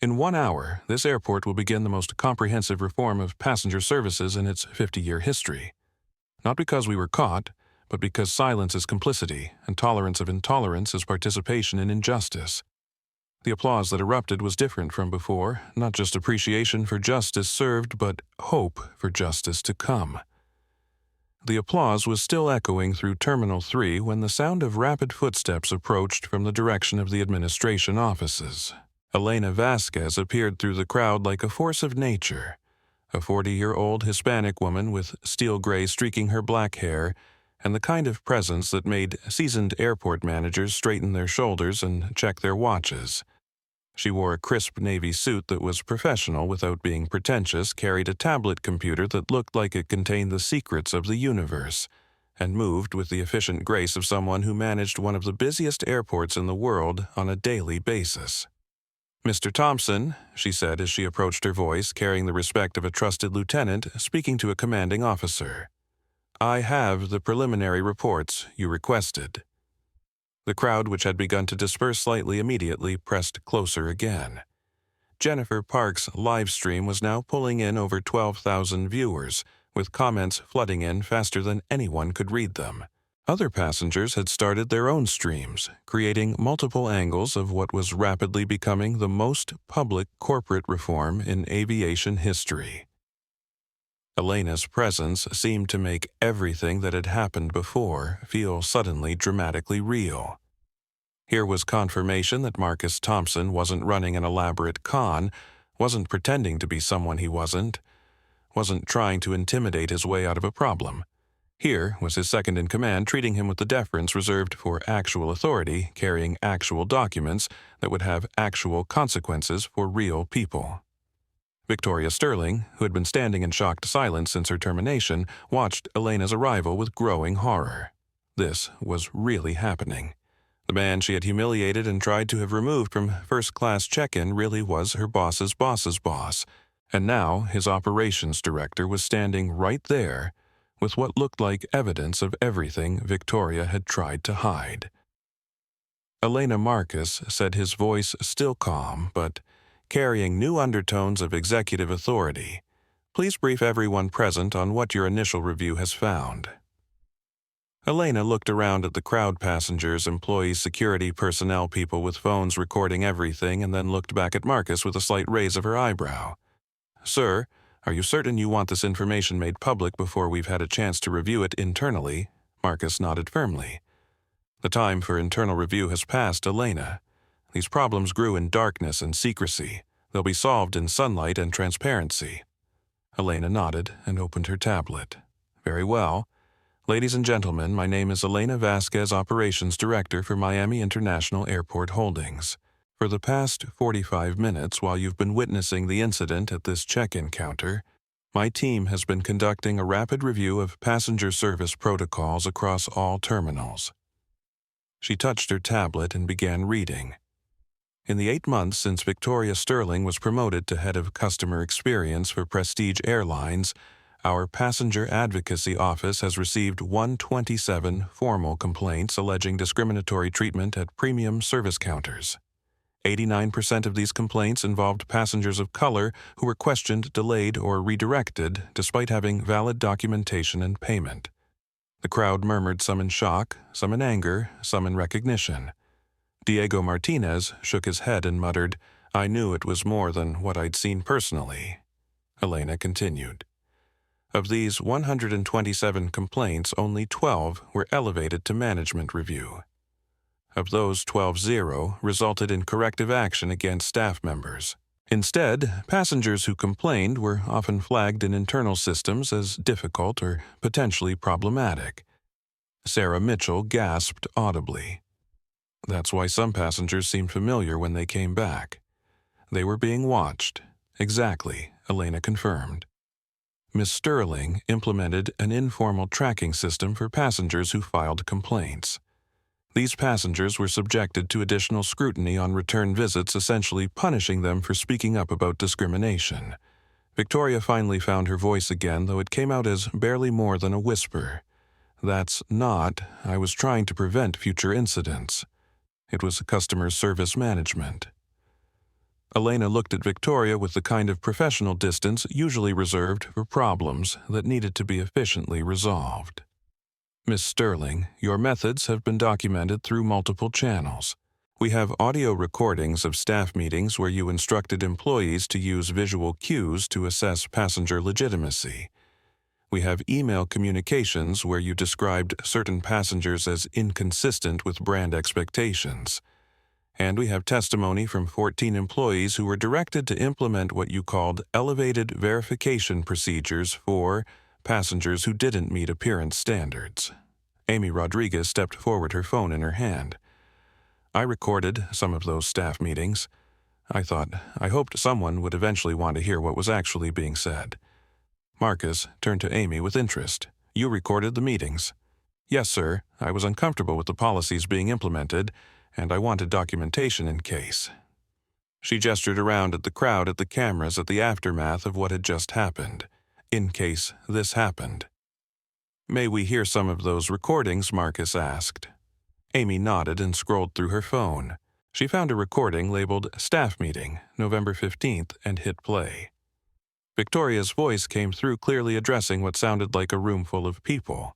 In 1 hour, this airport will begin the most comprehensive reform of passenger services in its 50-year history. Not because we were caught, but because silence is complicity, and tolerance of intolerance is participation in injustice. The applause that erupted was different from before, not just appreciation for justice served, but hope for justice to come. The applause was still echoing through Terminal 3 when the sound of rapid footsteps approached from the direction of the administration offices. Elena Vasquez appeared through the crowd like a force of nature, a 40-year-old Hispanic woman with steel gray streaking her black hair and the kind of presence that made seasoned airport managers straighten their shoulders and check their watches. She wore a crisp navy suit that was professional without being pretentious, carried a tablet computer that looked like it contained the secrets of the universe, and moved with the efficient grace of someone who managed one of the busiest airports in the world on a daily basis. "Mr. Thompson," she said as she approached, her voice carrying the respect of a trusted lieutenant speaking to a commanding officer. "I have the preliminary reports you requested." The crowd, which had begun to disperse slightly immediately, pressed closer again. Jennifer Park's live stream was now pulling in over 12,000 viewers, with comments flooding in faster than anyone could read them. Other passengers had started their own streams, creating multiple angles of what was rapidly becoming the most public corporate reform in aviation history. Elena's presence seemed to make everything that had happened before feel suddenly dramatically real. Here was confirmation that Marcus Thompson wasn't running an elaborate con, wasn't pretending to be someone he wasn't trying to intimidate his way out of a problem. Here was his second-in-command treating him with the deference reserved for actual authority, carrying actual documents that would have actual consequences for real people. Victoria Sterling, who had been standing in shocked silence since her termination, watched Elena's arrival with growing horror. This was really happening. The man she had humiliated and tried to have removed from first-class check-in really was her boss's boss's boss, and now his operations director was standing right there with what looked like evidence of everything Victoria had tried to hide. Elena Marcus said, his voice still calm, but carrying new undertones of executive authority, "Please brief everyone present on what your initial review has found." Elena looked around at the crowd, passengers, employees, security personnel, people with phones recording everything, and then looked back at Marcus with a slight raise of her eyebrow. "Sir, are you certain you want this information made public before we've had a chance to review it internally?" Marcus nodded firmly. "The time for internal review has passed, Elena. These problems grew in darkness and secrecy. They'll be solved in sunlight and transparency." Elena nodded and opened her tablet. "Very well. Ladies and gentlemen, my name is Elena Vasquez, Operations Director for Miami International Airport Holdings. For the past 45 minutes, while you've been witnessing the incident at this check-in counter, my team has been conducting a rapid review of passenger service protocols across all terminals." She touched her tablet and began reading. "In the 8 months since Victoria Sterling was promoted to head of customer experience for Prestige Airlines, our Passenger Advocacy Office has received 127 formal complaints alleging discriminatory treatment at premium service counters. 89% of these complaints involved passengers of color who were questioned, delayed, or redirected despite having valid documentation and payment." The crowd murmured, some in shock, some in anger, some in recognition. Diego Martinez shook his head and muttered, "I knew it was more than what I'd seen personally." Elena continued. "Of these 127 complaints, only 12 were elevated to management review. Of those, 12 resulted in corrective action against staff members. Instead, passengers who complained were often flagged in internal systems as difficult or potentially problematic." Sarah Mitchell gasped audibly. "That's why some passengers seemed familiar when they came back. They were being watched." "Exactly," Elena confirmed. Ms. Sterling implemented an informal tracking system for passengers who filed complaints. These passengers were subjected to additional scrutiny on return visits, essentially punishing them for speaking up about discrimination. Victoria finally found her voice again, though it came out as barely more than a whisper. "That's not, I was trying to prevent future incidents." It was customer service management. Elena looked at Victoria with the kind of professional distance usually reserved for problems that needed to be efficiently resolved. "Miss Sterling, your methods have been documented through multiple channels. We have audio recordings of staff meetings where you instructed employees to use visual cues to assess passenger legitimacy. We have email communications where you described certain passengers as inconsistent with brand expectations. And we have testimony from 14 employees who were directed to implement what you called elevated verification procedures for passengers who didn't meet appearance standards." Amy Rodriguez stepped forward, her phone in her hand. "I recorded some of those staff meetings. I hoped someone would eventually want to hear what was actually being said." Marcus turned to Amy with interest. "You recorded the meetings?" "Yes, sir. I was uncomfortable with the policies being implemented, and I wanted documentation in case." She gestured around at the crowd at the cameras at the aftermath of what had just happened. "In case this happened." "May we hear some of those recordings?" Marcus asked. Amy nodded and scrolled through her phone. She found a recording labeled "Staff Meeting, November 15th, and hit play. Victoria's voice came through clearly, addressing what sounded like a room full of people.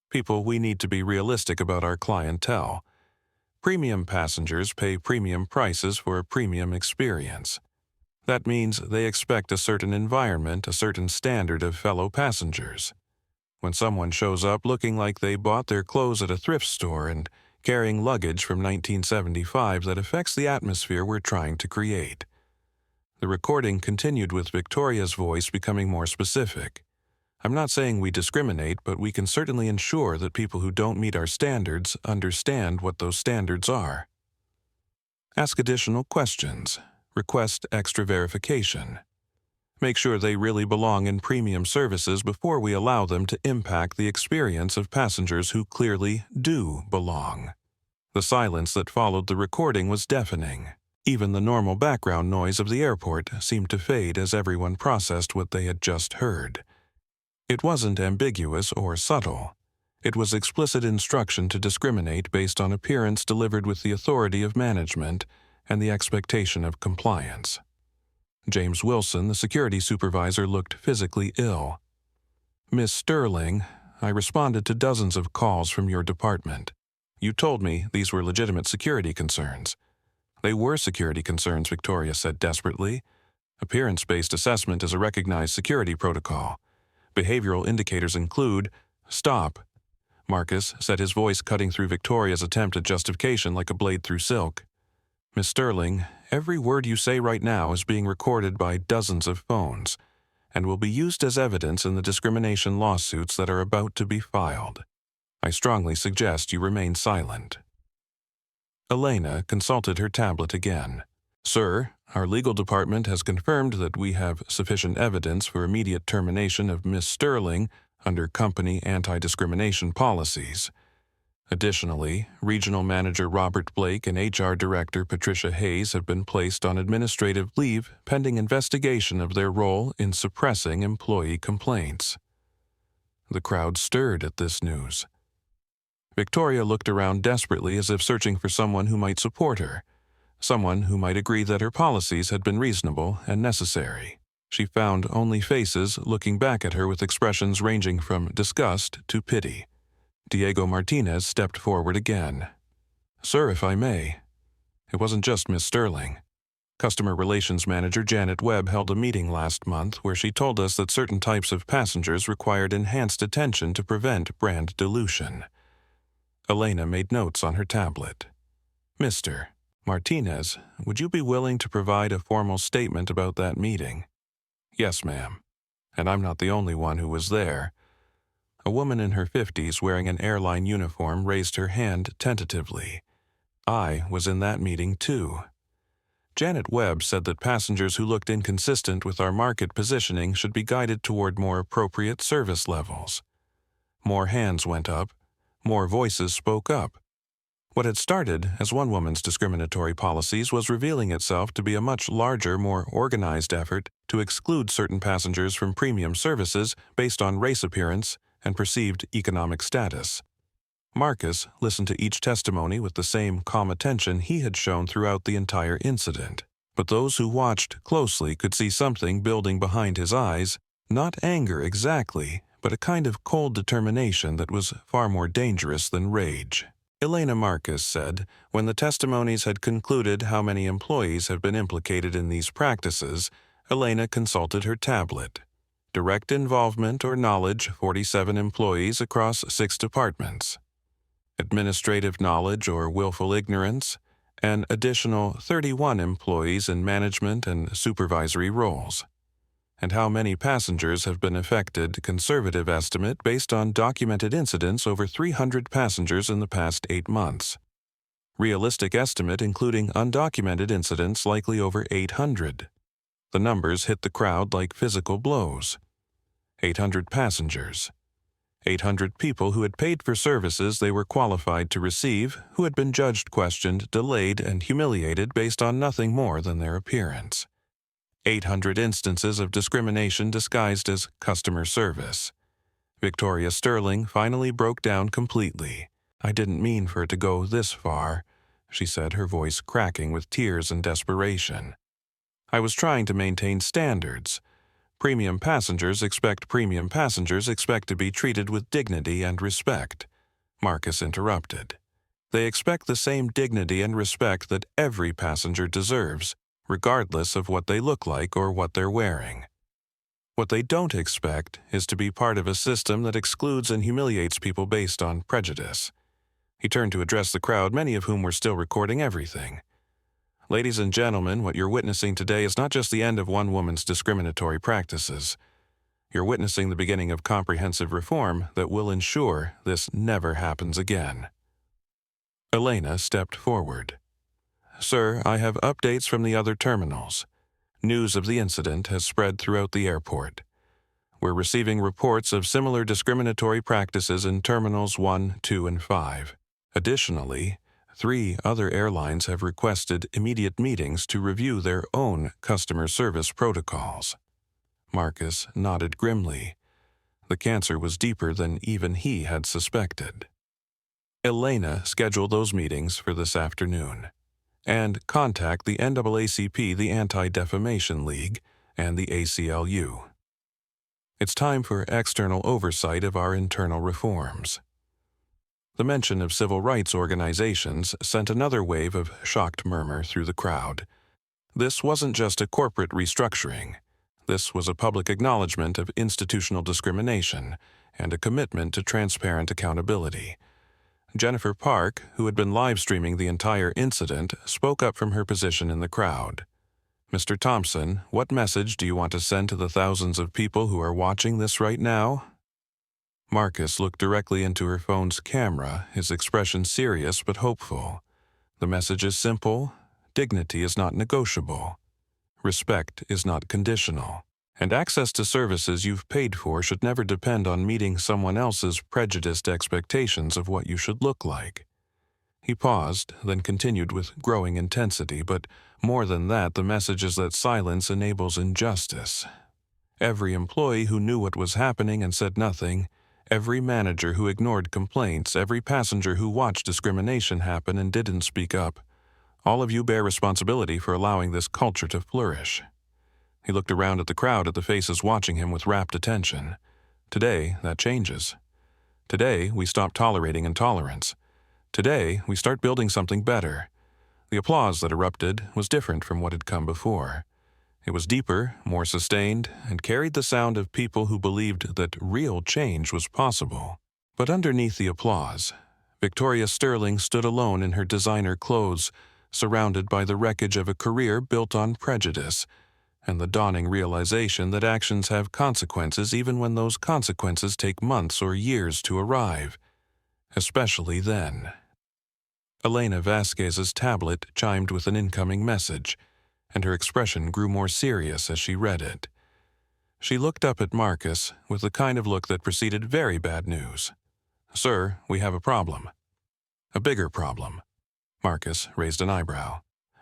"People, we need to be realistic about our clientele. Premium passengers pay premium prices for a premium experience. That means they expect a certain environment, a certain standard of fellow passengers. When someone shows up looking like they bought their clothes at a thrift store and carrying luggage from 1975, that affects the atmosphere we're trying to create." The recording continued with Victoria's voice becoming more specific. "I'm not saying we discriminate, but we can certainly ensure that people who don't meet our standards understand what those standards are. Ask additional questions. Request extra verification. Make sure they really belong in premium services before we allow them to impact the experience of passengers who clearly do belong." The silence that followed the recording was deafening. Even the normal background noise of the airport seemed to fade as everyone processed what they had just heard. It wasn't ambiguous or subtle. It was explicit instruction to discriminate based on appearance, delivered with the authority of management and the expectation of compliance. James Wilson, the security supervisor, looked physically ill. "Miss Sterling, I responded to dozens of calls from your department. You told me these were legitimate security concerns." "They were security concerns," Victoria said desperately. "Appearance-based assessment is a recognized security protocol. Behavioral indicators include—" "Stop," Marcus said, his voice cutting through Victoria's attempt at justification like a blade through silk. "Miss Sterling, every word you say right now is being recorded by dozens of phones and will be used as evidence in the discrimination lawsuits that are about to be filed. I strongly suggest you remain silent." Elena consulted her tablet again. "Sir, our legal department has confirmed that we have sufficient evidence for immediate termination of Miss Sterling under company anti-discrimination policies. Additionally, Regional Manager Robert Blake and HR Director Patricia Hayes have been placed on administrative leave pending investigation of their role in suppressing employee complaints." The crowd stirred at this news. Victoria looked around desperately, as if searching for someone who might support her, someone who might agree that her policies had been reasonable and necessary. She found only faces looking back at her with expressions ranging from disgust to pity. Diego Martinez stepped forward again. "Sir, if I may. It wasn't just Miss Sterling. Customer Relations Manager Janet Webb held a meeting last month where she told us that certain types of passengers required enhanced attention to prevent brand dilution." Elena made notes on her tablet. "Mr. Martinez, would you be willing to provide a formal statement about that meeting?" "Yes, ma'am. And I'm not the only one who was there." A woman in her 50s wearing an airline uniform raised her hand tentatively. "I was in that meeting too." Janet Webb said that passengers who looked inconsistent with our market positioning should be guided toward more appropriate service levels. More hands went up. More voices spoke up. What had started as one woman's discriminatory policies was revealing itself to be a much larger, more organized effort to exclude certain passengers from premium services based on race appearance and perceived economic status. Marcus listened to each testimony with the same calm attention he had shown throughout the entire incident. But those who watched closely could see something building behind his eyes, not anger exactly, but a kind of cold determination that was far more dangerous than rage. Elena Marcus said, when the testimonies had concluded how many employees have been implicated in these practices, Elena consulted her tablet. Direct involvement or knowledge, 47 employees across 6 departments. Administrative knowledge or willful ignorance, an additional 31 employees in management and supervisory roles. And how many passengers have been affected, conservative estimate based on documented incidents over 300 passengers in the past 8 months. Realistic estimate including undocumented incidents likely over 800. The numbers hit the crowd like physical blows. 800 passengers. 800 people who had paid for services they were qualified to receive, who had been judged, questioned, delayed, and humiliated based on nothing more than their appearance. 800 instances of discrimination disguised as customer service. Victoria Sterling finally broke down completely. "I didn't mean for it to go this far," she said, her voice cracking with tears and desperation. "I was trying to maintain standards. Premium passengers expect to be treated with dignity and respect," Marcus interrupted. "They expect the same dignity and respect that every passenger deserves, regardless of what they look like or what they're wearing. What they don't expect is to be part of a system that excludes and humiliates people based on prejudice." He turned to address the crowd, many of whom were still recording everything. "Ladies and gentlemen, what you're witnessing today is not just the end of one woman's discriminatory practices. You're witnessing the beginning of comprehensive reform that will ensure this never happens again." Elena stepped forward. "Sir, I have updates from the other terminals. News of the incident has spread throughout the airport. We're receiving reports of similar discriminatory practices in Terminals 1, 2, and 5. Additionally, 3 other airlines have requested immediate meetings to review their own customer service protocols." Marcus nodded grimly. The cancer was deeper than even he had suspected. Elena scheduled those meetings for this afternoon. And contact the NAACP, the Anti-Defamation League, and the ACLU. It's time for external oversight of our internal reforms. The mention of civil rights organizations sent another wave of shocked murmur through the crowd. This wasn't just a corporate restructuring. This was a public acknowledgement of institutional discrimination and a commitment to transparent accountability. Jennifer Park, who had been live-streaming the entire incident, spoke up from her position in the crowd. "Mr. Thompson, what message do you want to send to the thousands of people who are watching this right now?" Marcus looked directly into her phone's camera, his expression serious but hopeful. "The message is simple. Dignity is not negotiable. Respect is not conditional. And access to services you've paid for should never depend on meeting someone else's prejudiced expectations of what you should look like." He paused, then continued with growing intensity, "But more than that, the message is that silence enables injustice. Every employee who knew what was happening and said nothing, every manager who ignored complaints, every passenger who watched discrimination happen and didn't speak up, all of you bear responsibility for allowing this culture to flourish." He looked around at the crowd, at the faces watching him with rapt attention. "Today, that changes. Today, we stop tolerating intolerance. Today, we start building something better." The applause that erupted was different from what had come before. It was deeper, more sustained, and carried the sound of people who believed that real change was possible. But underneath the applause, Victoria Sterling stood alone in her designer clothes, surrounded by the wreckage of a career built on prejudice, and the dawning realization that actions have consequences even when those consequences take months or years to arrive. Especially then. Elena Vasquez's tablet chimed with an incoming message, and her expression grew more serious as she read it. She looked up at Marcus with the kind of look that preceded very bad news. "Sir, we have a problem. A bigger problem." Marcus raised an eyebrow.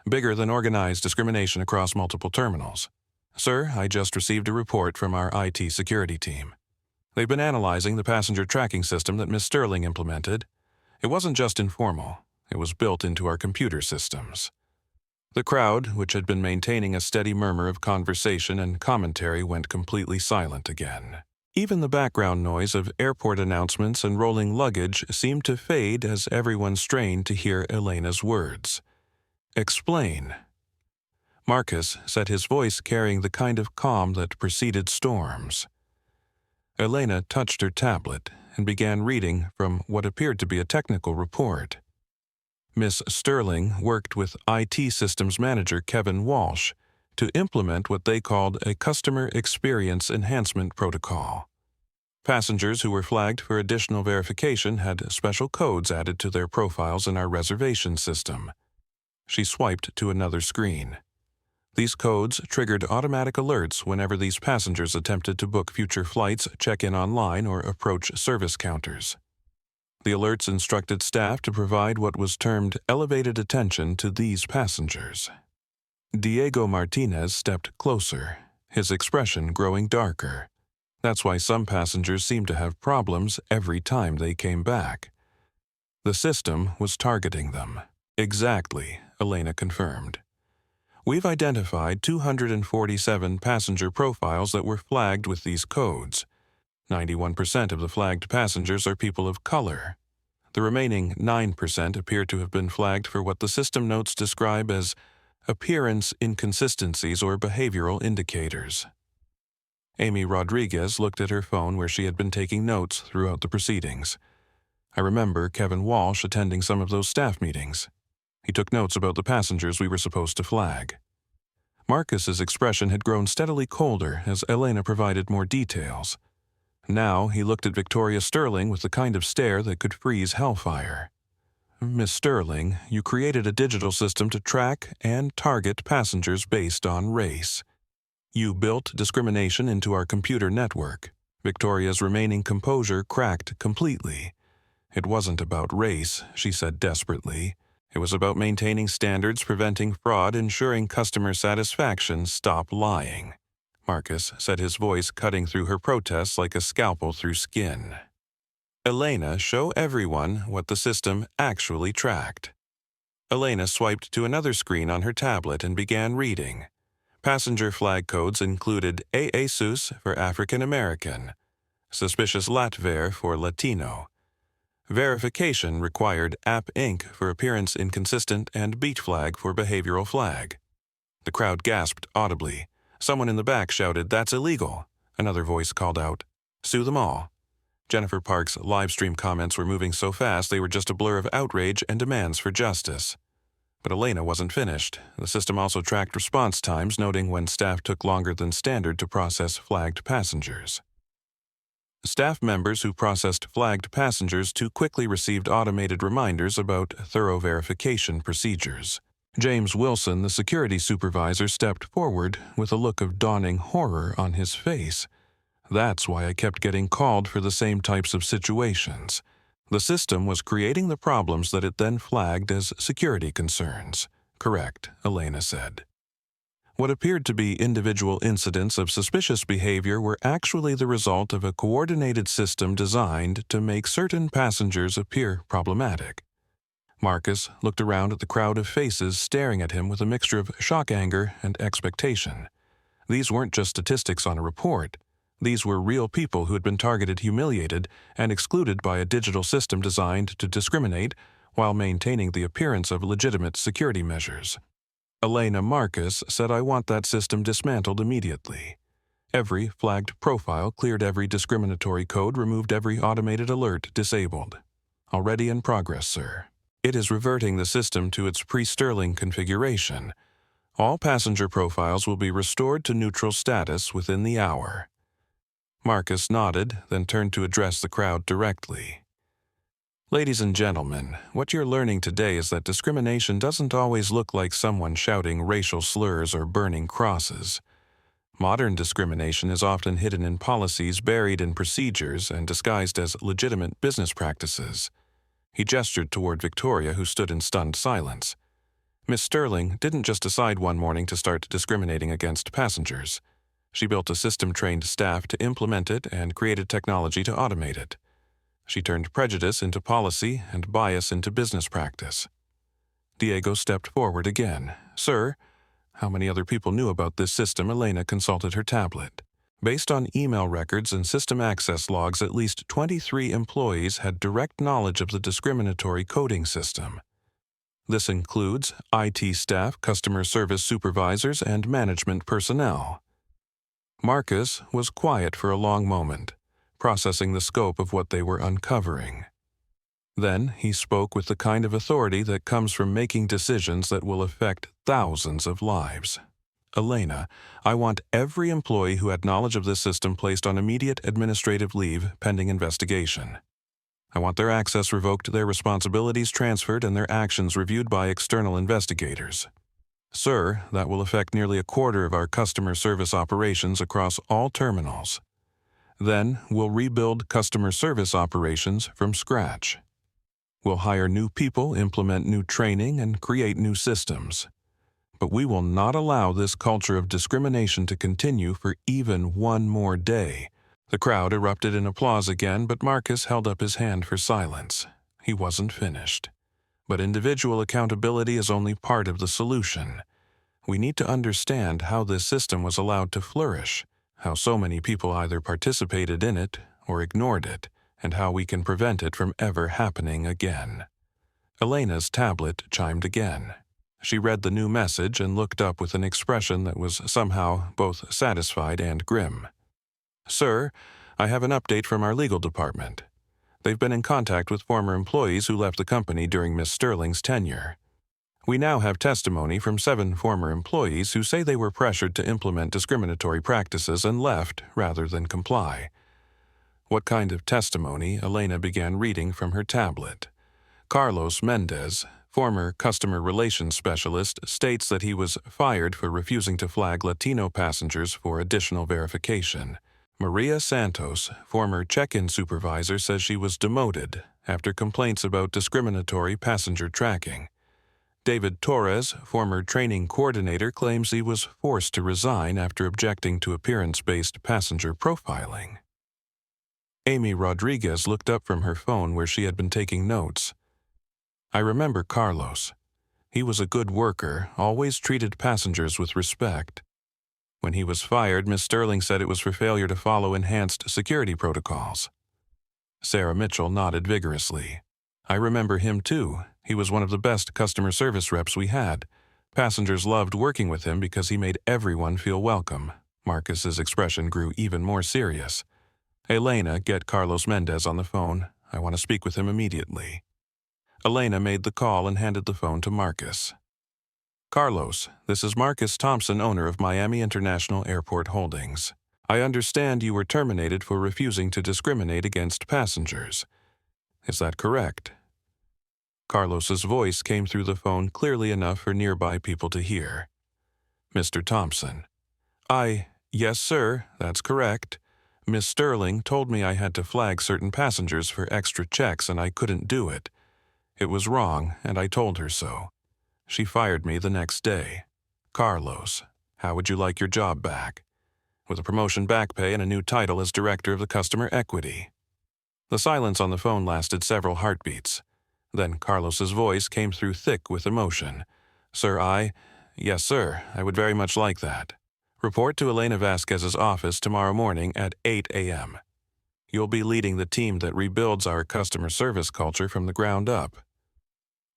Bigger than organized discrimination across multiple terminals. Sir, I just received a report from our IT security team. They've been analyzing the passenger tracking system that Miss Sterling implemented. It wasn't just informal. It was built into our computer systems. The crowd, which had been maintaining a steady murmur of conversation and commentary, went completely silent again. Even the background noise of airport announcements and rolling luggage seemed to fade as everyone strained to hear Elena's words. Explain. Marcus said, his voice carrying the kind of calm that preceded storms. Elena touched her tablet and began reading from what appeared to be a technical report. Miss Sterling worked with IT systems manager Kevin Walsh to implement what they called a customer experience enhancement protocol. Passengers who were flagged for additional verification had special codes added to their profiles in our reservation system. She swiped to another screen. These codes triggered automatic alerts whenever these passengers attempted to book future flights, check in online, or approach service counters. The alerts instructed staff to provide what was termed elevated attention to these passengers. Diego Martinez stepped closer, his expression growing darker. That's why some passengers seemed to have problems every time they came back. The system was targeting them. Exactly, Elena confirmed. We've identified 247 passenger profiles that were flagged with these codes. 91% of the flagged passengers are people of color. The remaining 9% appear to have been flagged for what the system notes describe as appearance inconsistencies or behavioral indicators. Amy Rodriguez looked at her phone where she had been taking notes throughout the proceedings. I remember Kevin Walsh attending some of those staff meetings. He took notes about the passengers we were supposed to flag. Marcus's expression had grown steadily colder as Elena provided more details. Now he looked at Victoria Sterling with the kind of stare that could freeze hellfire. Miss Sterling, you created a digital system to track and target passengers based on race. You built discrimination into our computer network. Victoria's remaining composure cracked completely. It wasn't about race, she said desperately. It was about maintaining standards, preventing fraud, ensuring customer satisfaction. Stop lying. Marcus said, his voice cutting through her protests like a scalpel through skin. Elena, show everyone what the system actually tracked. Elena swiped to another screen on her tablet and began reading. Passenger flag codes included AASUS for African American, Suspicious Latver for Latino. Verification required App Inc. for appearance inconsistent and Beat Flag for behavioral flag. The crowd gasped audibly. Someone in the back shouted, "That's illegal." Another voice called out, "Sue them all." Jennifer Park's live stream comments were moving so fast they were just a blur of outrage and demands for justice. But Elena wasn't finished. The system also tracked response times, noting when staff took longer than standard to process flagged passengers. Staff members who processed flagged passengers too quickly received automated reminders about thorough verification procedures. James Wilson, the security supervisor, stepped forward with a look of dawning horror on his face. That's why I kept getting called for the same types of situations. The system was creating the problems that it then flagged as security concerns. Correct, Elena said. What appeared to be individual incidents of suspicious behavior were actually the result of a coordinated system designed to make certain passengers appear problematic. Marcus looked around at the crowd of faces staring at him with a mixture of shock, anger, and expectation. These weren't just statistics on a report. These were real people who had been targeted, humiliated, and excluded by a digital system designed to discriminate while maintaining the appearance of legitimate security measures. Elena Marcus said, "I want that system dismantled immediately." Every flagged profile, cleared every discriminatory code, removed every automated alert, disabled. Already in progress, sir. It is reverting the system to its pre-Sterling configuration. All passenger profiles will be restored to neutral status within the hour. Marcus nodded, then turned to address the crowd directly. Ladies and gentlemen, what you're learning today is that discrimination doesn't always look like someone shouting racial slurs or burning crosses. Modern discrimination is often hidden in policies, buried in procedures, and disguised as legitimate business practices. He gestured toward Victoria, who stood in stunned silence. Miss Sterling didn't just decide one morning to start discriminating against passengers. She built a system-trained staff to implement it and created technology to automate it. She turned prejudice into policy and bias into business practice. Diego stepped forward again. "Sir," how many other people knew about this system? Elena consulted her tablet. Based on email records and system access logs, at least 23 employees had direct knowledge of the discriminatory coding system. This includes IT staff, customer service supervisors, and management personnel. Marcus was quiet for a long moment, processing the scope of what they were uncovering. Then he spoke with the kind of authority that comes from making decisions that will affect thousands of lives. "Elena, I want every employee who had knowledge of this system placed on immediate administrative leave pending investigation. I want their access revoked, their responsibilities transferred, and their actions reviewed by external investigators. Sir, that will affect nearly a quarter of our customer service operations across all terminals. Then we'll rebuild customer service operations from scratch. We'll hire new people, implement new training, and create new systems. But we will not allow this culture of discrimination to continue for even one more day." The crowd erupted in applause again, but Marcus held up his hand for silence. He wasn't finished. But individual accountability is only part of the solution. We need to understand how this system was allowed to flourish, how so many people either participated in it or ignored it, and how we can prevent it from ever happening again. Elena's tablet chimed again. She read the new message and looked up with an expression that was somehow both satisfied and grim. "Sir, I have an update from our legal department. They've been in contact with former employees who left the company during Miss Sterling's tenure. We now have testimony from 7 former employees who say they were pressured to implement discriminatory practices and left rather than comply." What kind of testimony? Elena began reading from her tablet. Carlos Mendez, former customer relations specialist, states that he was fired for refusing to flag Latino passengers for additional verification. Maria Santos, former check-in supervisor, says she was demoted after complaints about discriminatory passenger tracking. David Torres, former training coordinator, claims he was forced to resign after objecting to appearance-based passenger profiling. Amy Rodriguez looked up from her phone where she had been taking notes. "I remember Carlos. He was a good worker, always treated passengers with respect. When he was fired, Miss Sterling said it was for failure to follow enhanced security protocols." Sarah Mitchell nodded vigorously. "I remember him too. He was one of the best customer service reps we had. Passengers loved working with him because he made everyone feel welcome." Marcus's expression grew even more serious. "Elena, get Carlos Mendez on the phone. I want to speak with him immediately." Elena made the call and handed the phone to Marcus. "Carlos, this is Marcus Thompson, owner of Miami International Airport Holdings. I understand you were terminated for refusing to discriminate against passengers. Is that correct?" Carlos's voice came through the phone clearly enough for nearby people to hear. Mr. Thompson: Yes, sir, that's correct. Miss Sterling told me I had to flag certain passengers for extra checks and I couldn't do it. It was wrong, and I told her so. She fired me the next day. Carlos, how would you like your job back? With a promotion, back pay, and a new title as Director of the Customer Equity." The silence on the phone lasted several heartbeats. Then Carlos's voice came through thick with emotion. Yes, sir, I would very much like that. Report to Elena Vasquez's office tomorrow morning at 8 a.m. You'll be leading the team that rebuilds our customer service culture from the ground up."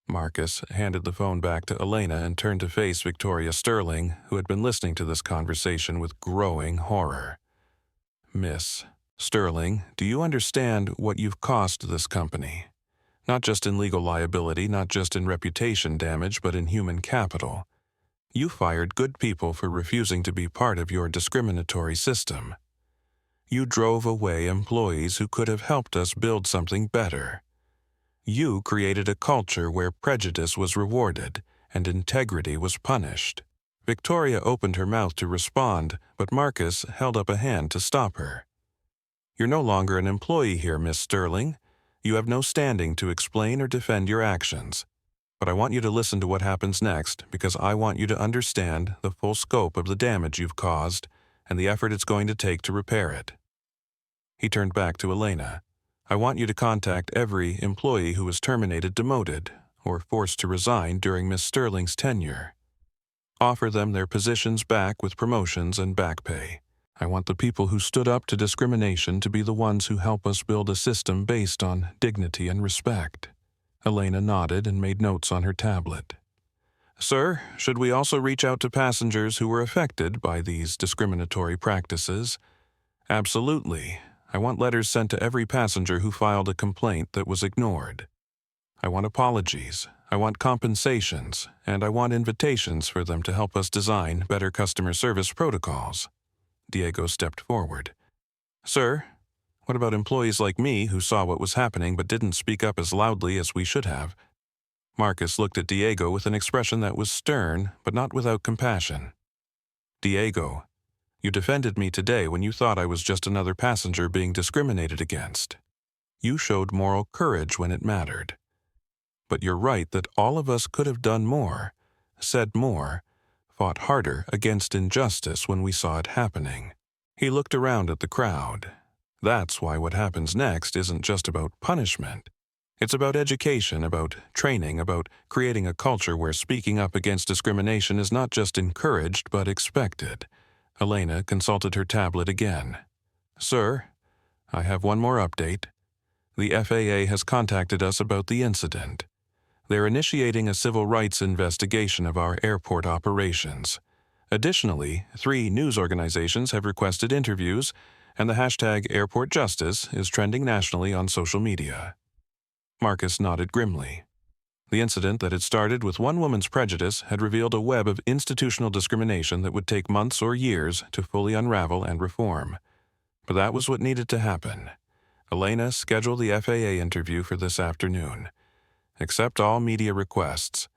Marcus handed the phone back to Elena and turned to face Victoria Sterling, who had been listening to this conversation with growing horror. "Miss Sterling, do you understand what you've cost this company? Not just in legal liability, not just in reputation damage, but in human capital. You fired good people for refusing to be part of your discriminatory system. You drove away employees who could have helped us build something better. You created a culture where prejudice was rewarded and integrity was punished." Victoria opened her mouth to respond, but Marcus held up a hand to stop her. "You're no longer an employee here, Miss Sterling. You have no standing to explain or defend your actions. But I want you to listen to what happens next because I want you to understand the full scope of the damage you've caused and the effort it's going to take to repair it. He turned back to Elena. I want you to contact every employee who was terminated, demoted, or forced to resign during Miss Sterling's tenure. Offer them their positions back with promotions and back pay. I want the people who stood up to discrimination to be the ones who help us build a system based on dignity and respect. Elena nodded and made notes on her tablet. Sir, should we also reach out to passengers who were affected by these discriminatory practices? Absolutely. I want letters sent to every passenger who filed a complaint that was ignored. I want apologies, I want compensations, and I want invitations for them to help us design better customer service protocols. Diego stepped forward. Sir, what about employees like me who saw what was happening but didn't speak up as loudly as we should have? Marcus looked at Diego with an expression that was stern but not without compassion. Diego, you defended me today when you thought I was just another passenger being discriminated against. You showed moral courage when it mattered. But you're right that all of us could have done more, said more, fought harder against injustice when we saw it happening. He looked around at the crowd. That's why what happens next isn't just about punishment. It's about education, about training, about creating a culture where speaking up against discrimination is not just encouraged but expected. Elena consulted her tablet again. Sir, I have one more update. The FAA has contacted us about the incident. They're initiating a civil rights investigation of our airport operations. Additionally, 3 news organizations have requested interviews, and the hashtag Airport Justice is trending nationally on social media. Marcus nodded grimly. The incident that had started with one woman's prejudice had revealed a web of institutional discrimination that would take months or years to fully unravel and reform. But that was what needed to happen. Elena scheduled the FAA interview for this afternoon. Accept all media requests.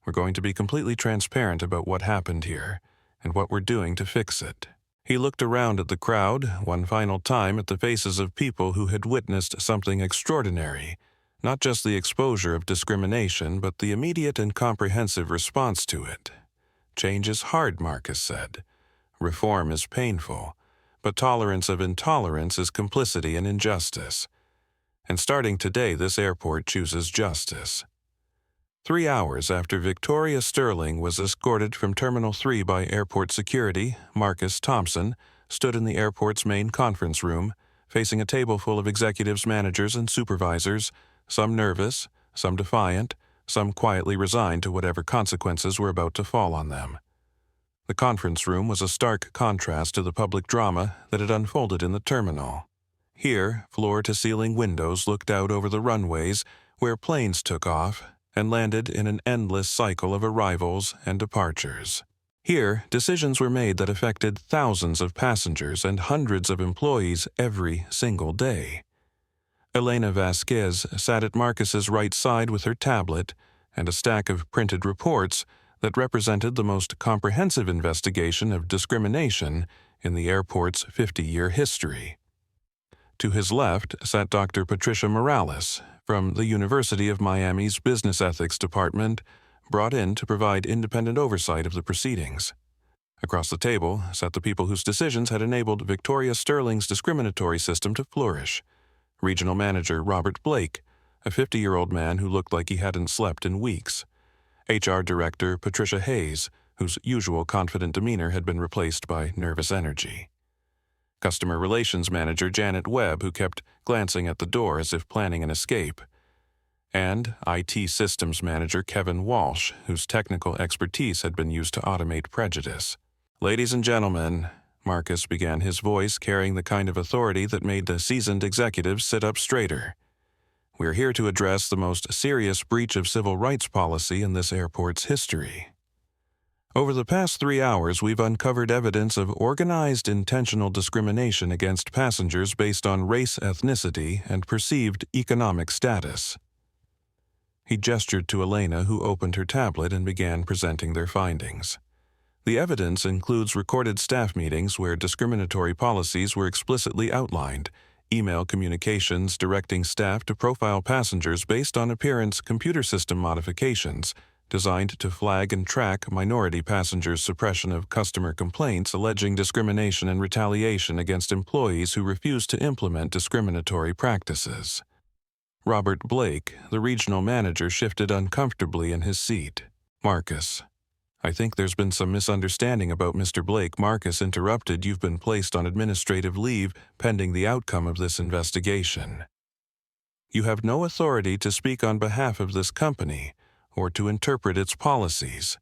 We're going to be completely transparent about what happened here and what we're doing to fix it. He looked around at the crowd, one final time at the faces of people who had witnessed something extraordinary, not just the exposure of discrimination, but the immediate and comprehensive response to it. Change is hard, Marcus said. Reform is painful, but tolerance of intolerance is complicity in injustice. And starting today, this airport chooses justice. 3 hours after Victoria Sterling was escorted from Terminal 3 by airport security, Marcus Thompson stood in the airport's main conference room, facing a table full of executives, managers, and supervisors, some nervous, some defiant, some quietly resigned to whatever consequences were about to fall on them. The conference room was a stark contrast to the public drama that had unfolded in the terminal. Here, floor-to-ceiling windows looked out over the runways where planes took off and landed in an endless cycle of arrivals and departures. Here, decisions were made that affected thousands of passengers and hundreds of employees every single day. Elena Vasquez sat at Marcus's right side with her tablet and a stack of printed reports that represented the most comprehensive investigation of discrimination in the airport's 50-year history. To his left sat Dr. Patricia Morales from the University of Miami's Business Ethics Department, brought in to provide independent oversight of the proceedings. Across the table sat the people whose decisions had enabled Victoria Sterling's discriminatory system to flourish. Regional Manager Robert Blake, a 50-year-old man who looked like he hadn't slept in weeks. HR Director Patricia Hayes, whose usual confident demeanor had been replaced by nervous energy. Customer Relations Manager Janet Webb, who kept glancing at the door as if planning an escape. And IT Systems Manager Kevin Walsh, whose technical expertise had been used to automate prejudice. Ladies and gentlemen, Marcus began, his voice carrying the kind of authority that made the seasoned executives sit up straighter. We're here to address the most serious breach of civil rights policy in this airport's history. Over the past 3 hours, we've uncovered evidence of organized intentional discrimination against passengers based on race, ethnicity, and perceived economic status. He gestured to Elena, who opened her tablet and began presenting their findings. The evidence includes recorded staff meetings where discriminatory policies were explicitly outlined, email communications directing staff to profile passengers based on appearance computer system modifications designed to flag and track minority passengers' suppression of customer complaints alleging discrimination and retaliation against employees who refuse to implement discriminatory practices. Robert Blake, the regional manager, shifted uncomfortably in his seat. Marcus. I think there's been some misunderstanding about Mr. Blake. Marcus interrupted. You've been placed on administrative leave pending the outcome of this investigation. You have no authority to speak on behalf of this company or to interpret its policies.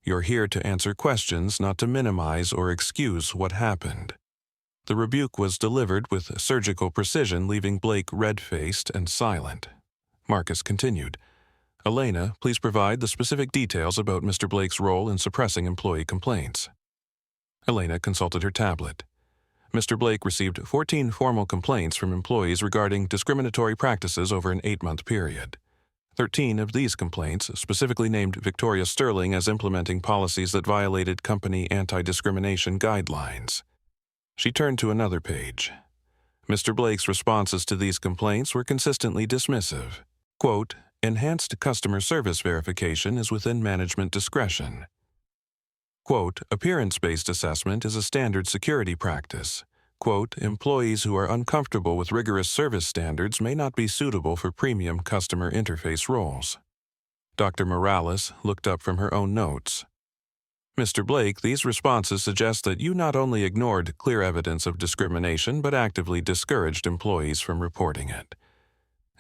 You're here to answer questions, not to minimize or excuse what happened. The rebuke was delivered with surgical precision, leaving Blake red-faced and silent. Marcus continued. Elena, please provide the specific details about Mr. Blake's role in suppressing employee complaints. Elena consulted her tablet. Mr. Blake received 14 formal complaints from employees regarding discriminatory practices over an 8-month period. 13 of these complaints specifically named Victoria Sterling as implementing policies that violated company anti-discrimination guidelines. She turned to another page. Mr. Blake's responses to these complaints were consistently dismissive. Quote, enhanced customer service verification is within management discretion. Quote, appearance-based assessment is a standard security practice. Quote, employees who are uncomfortable with rigorous service standards may not be suitable for premium customer interface roles. Dr. Morales looked up from her own notes. Mr. Blake, these responses suggest that you not only ignored clear evidence of discrimination but actively discouraged employees from reporting it.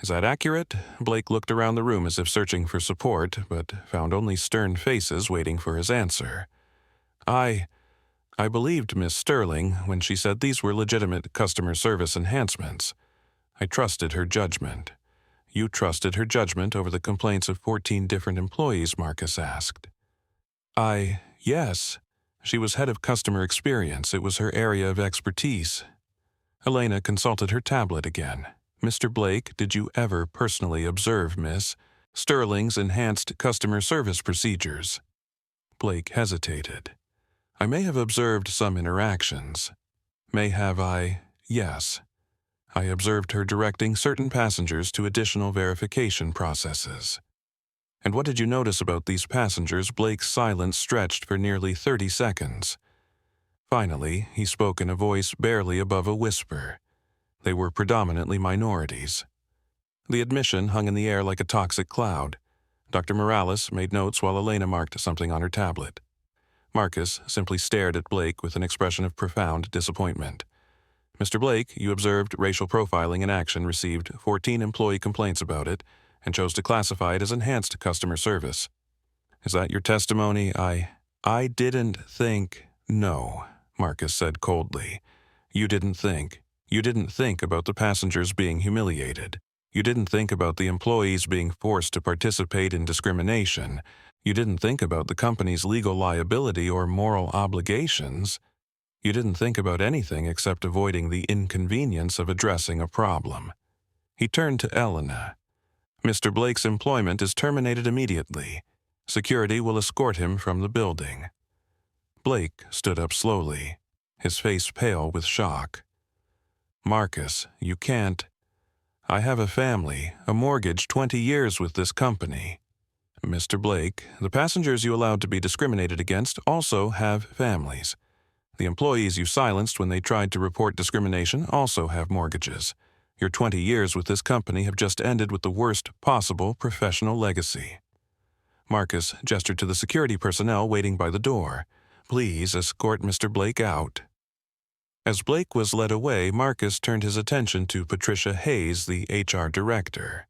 Is that accurate? Blake looked around the room as if searching for support, but found only stern faces waiting for his answer. I believed Miss Sterling when she said these were legitimate customer service enhancements. I trusted her judgment. You trusted her judgment over the complaints of 14 different employees, Marcus asked. Yes. She was head of customer experience. It was her area of expertise. Elena consulted her tablet again. Mr. Blake, did you ever personally observe Miss Sterling's enhanced customer service procedures? Blake hesitated. I may have observed some interactions. May have I? Yes. I observed her directing certain passengers to additional verification processes. And what did you notice about these passengers? Blake's silence stretched for nearly 30 seconds. Finally, he spoke in a voice barely above a whisper. They were predominantly minorities. The admission hung in the air like a toxic cloud. Dr. Morales made notes while Elena marked something on her tablet. Marcus simply stared at Blake with an expression of profound disappointment. Mr. Blake, you observed racial profiling in action, received 14 employee complaints about it, and chose to classify it as enhanced customer service. Is that your testimony? I didn't think. No, Marcus said coldly. You didn't think. You didn't think about the passengers being humiliated. You didn't think about the employees being forced to participate in discrimination. You didn't think about the company's legal liability or moral obligations. You didn't think about anything except avoiding the inconvenience of addressing a problem. He turned to Elena. Mr. Blake's employment is terminated immediately. Security will escort him from the building. Blake stood up slowly, his face pale with shock. Marcus, you can't. I have a family, a mortgage, 20 years with this company. Mr. Blake, the passengers you allowed to be discriminated against also have families. The employees you silenced when they tried to report discrimination also have mortgages. Your 20 years with this company have just ended with the worst possible professional legacy. Marcus gestured to the security personnel waiting by the door. Please escort Mr. Blake out. As Blake was led away, Marcus turned his attention to Patricia Hayes, the HR director.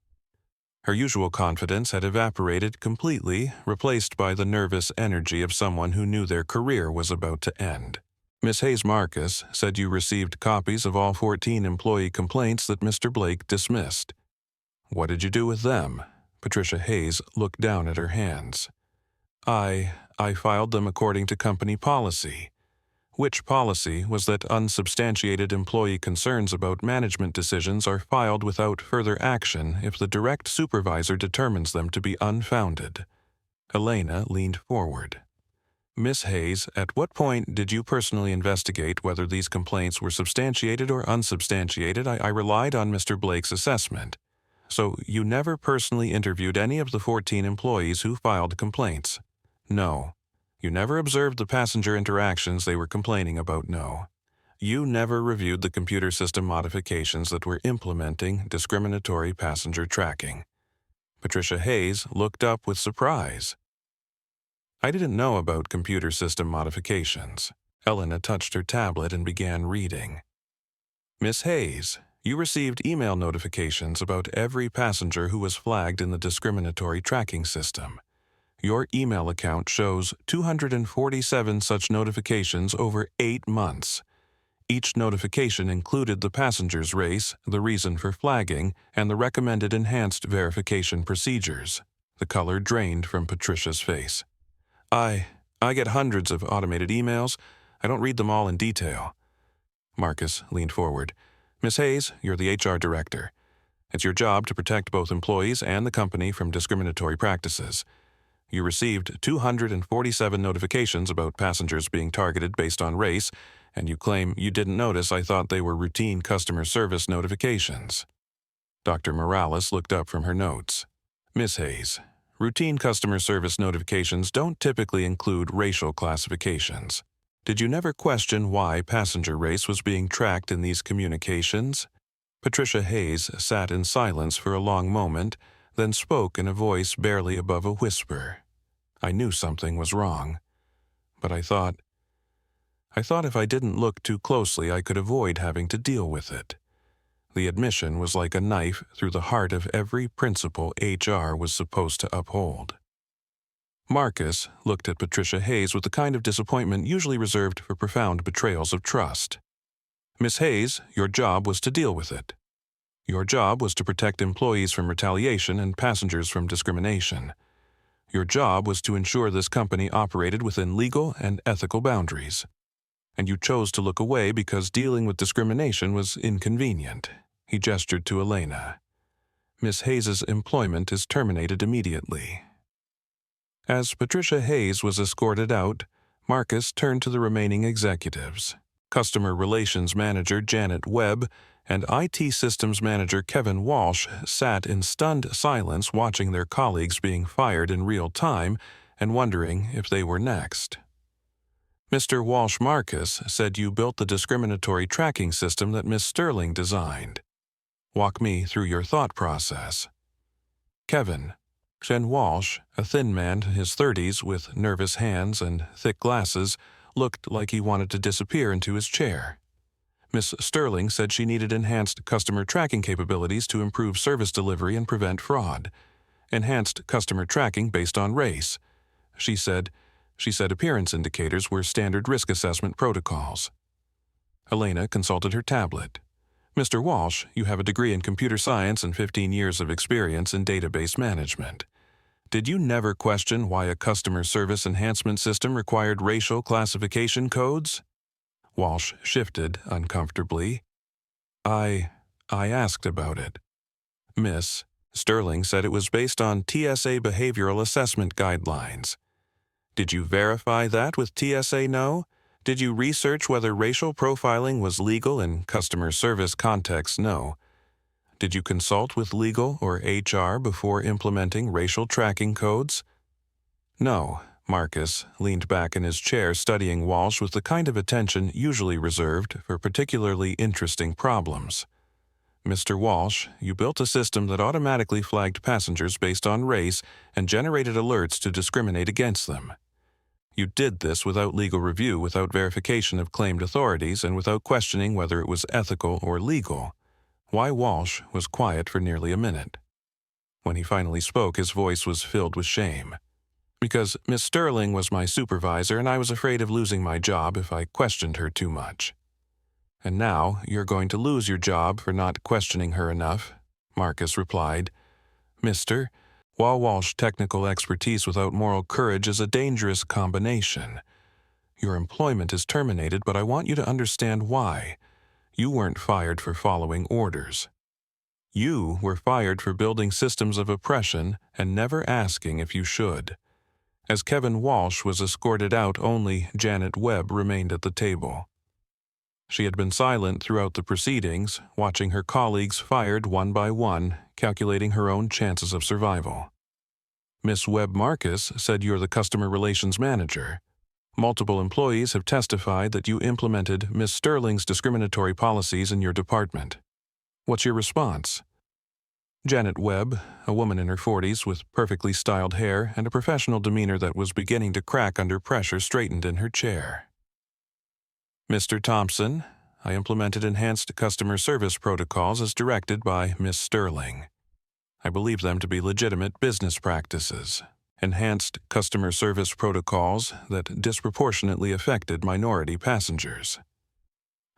Her usual confidence had evaporated completely, replaced by the nervous energy of someone who knew their career was about to end. Miss Hayes, Marcus said you received copies of all 14 employee complaints that Mr. Blake dismissed. What did you do with them? Patricia Hayes looked down at her hands. I filed them according to company policy. Which policy was that unsubstantiated employee concerns about management decisions are filed without further action if the direct supervisor determines them to be unfounded. Elena leaned forward. Miss Hayes, at what point did you personally investigate whether these complaints were substantiated or unsubstantiated? I relied on Mr. Blake's assessment. So you never personally interviewed any of the 14 employees who filed complaints? No. You never observed the passenger interactions they were complaining about? No. You never reviewed the computer system modifications that were implementing discriminatory passenger tracking? Patricia Hayes looked up with surprise. I didn't know about computer system modifications. Elena touched her tablet and began reading. Miss Hayes, you received email notifications about every passenger who was flagged in the discriminatory tracking system. Your email account shows 247 such notifications over 8 months. Each notification included the passenger's race, the reason for flagging, and the recommended enhanced verification procedures. The color drained from Patricia's face. I get hundreds of automated emails. I don't read them all in detail. Marcus leaned forward. Miss Hayes, you're the HR director. It's your job to protect both employees and the company from discriminatory practices. You received 247 notifications about passengers being targeted based on race, and you claim you didn't notice I thought they were routine customer service notifications. Dr. Morales looked up from her notes. Miss Hayes, routine customer service notifications don't typically include racial classifications. Did you never question why passenger race was being tracked in these communications? Patricia Hayes sat in silence for a long moment, then spoke in a voice barely above a whisper. I knew something was wrong, but I thought if I didn't look too closely, I could avoid having to deal with it. The admission was like a knife through the heart of every principle HR was supposed to uphold. Marcus looked at Patricia Hayes with the kind of disappointment usually reserved for profound betrayals of trust. Miss Hayes, your job was to deal with it. Your job was to protect employees from retaliation and passengers from discrimination. Your job was to ensure this company operated within legal and ethical boundaries. And you chose to look away because dealing with discrimination was inconvenient. He gestured to Elena. Miss Hayes's employment is terminated immediately. As Patricia Hayes was escorted out, Marcus turned to the remaining executives. Customer Relations Manager Janet Webb and IT Systems Manager Kevin Walsh sat in stunned silence watching their colleagues being fired in real time and wondering if they were next. Mr. Walsh Marcus said you built the discriminatory tracking system that Miss Sterling designed. Walk me through your thought process. Kevin. Ken Walsh, a thin man in his 30s with nervous hands and thick glasses, looked like he wanted to disappear into his chair. Miss Sterling said she needed enhanced customer tracking capabilities to improve service delivery and prevent fraud. Enhanced customer tracking based on race. She said appearance indicators were standard risk assessment protocols. Elena consulted her tablet. Mr. Walsh, you have a degree in computer science and 15 years of experience in database management. Did you never question why a customer service enhancement system required racial classification codes? Walsh shifted uncomfortably. I asked about it. Miss Sterling said it was based on TSA behavioral assessment guidelines. Did you verify that with TSA? No? Did you research whether racial profiling was legal in customer service contexts? No. Did you consult with legal or HR before implementing racial tracking codes? No. Marcus leaned back in his chair studying Walsh with the kind of attention usually reserved for particularly interesting problems. Mr. Walsh, you built a system that automatically flagged passengers based on race and generated alerts to discriminate against them. You did this without legal review, without verification of claimed authorities, and without questioning whether it was ethical or legal. Why Walsh was quiet for nearly a minute. When he finally spoke, his voice was filled with shame. Because Miss Sterling was my supervisor and I was afraid of losing my job if I questioned her too much. And now you're going to lose your job for not questioning her enough, Marcus replied. Mr. While Walsh technical expertise without moral courage is a dangerous combination. Your employment is terminated, but I want you to understand why. You weren't fired for following orders. You were fired for building systems of oppression and never asking if you should. As Kevin Walsh was escorted out, only Janet Webb remained at the table. She had been silent throughout the proceedings, watching her colleagues fired one by one, calculating her own chances of survival. Miss Webb Marcus said you're the customer relations manager. Multiple employees have testified that you implemented Miss Sterling's discriminatory policies in your department. What's your response? Janet Webb, a woman in her 40s with perfectly styled hair and a professional demeanor that was beginning to crack under pressure, straightened in her chair. Mr. Thompson, I implemented enhanced customer service protocols as directed by Miss Sterling. I believe them to be legitimate business practices. Enhanced customer service protocols that disproportionately affected minority passengers.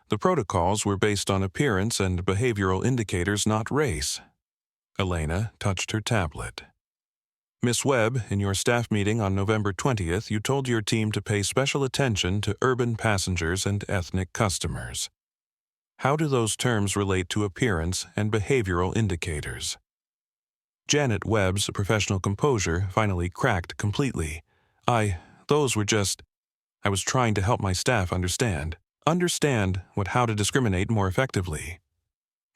The protocols were based on appearance and behavioral indicators, not race. Elena touched her tablet. Miss Webb, in your staff meeting on November 20th, you told your team to pay special attention to urban passengers and ethnic customers. How do those terms relate to appearance and behavioral indicators? Janet Webb's professional composure finally cracked completely. I was trying to help my staff understand how to discriminate more effectively.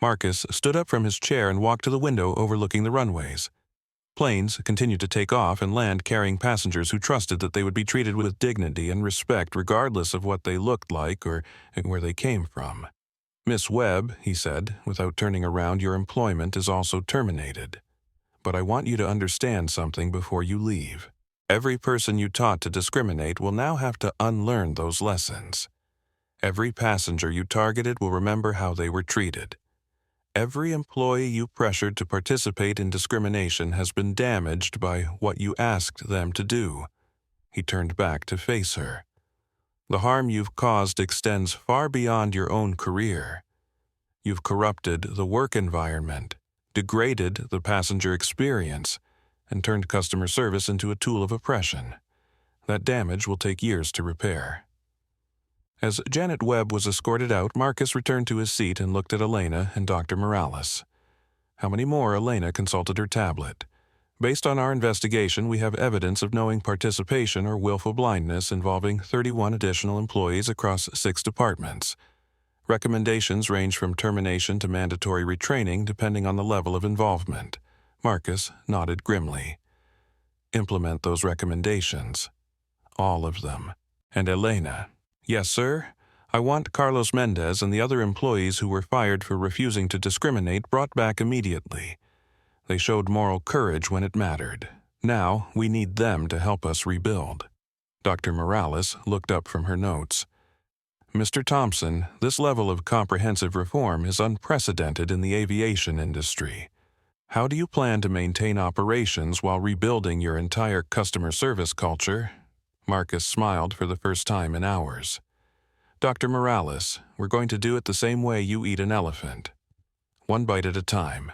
Marcus stood up from his chair and walked to the window overlooking the runways. Planes continued to take off and land carrying passengers who trusted that they would be treated with dignity and respect regardless of what they looked like or where they came from. Miss Webb, he said, without turning around, your employment is also terminated. But I want you to understand something before you leave. Every person you taught to discriminate will now have to unlearn those lessons. Every passenger you targeted will remember how they were treated. Every employee you pressured to participate in discrimination has been damaged by what you asked them to do. He turned back to face her. The harm you've caused extends far beyond your own career. You've corrupted the work environment, degraded the passenger experience, and turned customer service into a tool of oppression. That damage will take years to repair. As Janet Webb was escorted out, Marcus returned to his seat and looked at Elena and Dr. Morales. How many more? Elena consulted her tablet. Based on our investigation, we have evidence of knowing participation or willful blindness involving 31 additional employees across 6 departments. Recommendations range from termination to mandatory retraining depending on the level of involvement. Marcus nodded grimly. Implement those recommendations. All of them. And Elena. Yes, sir. I want Carlos Mendez and the other employees who were fired for refusing to discriminate brought back immediately. They showed moral courage when it mattered. Now we need them to help us rebuild. Dr. Morales looked up from her notes. Mr. Thompson, this level of comprehensive reform is unprecedented in the aviation industry. How do you plan to maintain operations while rebuilding your entire customer service culture? Marcus smiled for the first time in hours. Dr. Morales, we're going to do it the same way you eat an elephant. One bite at a time.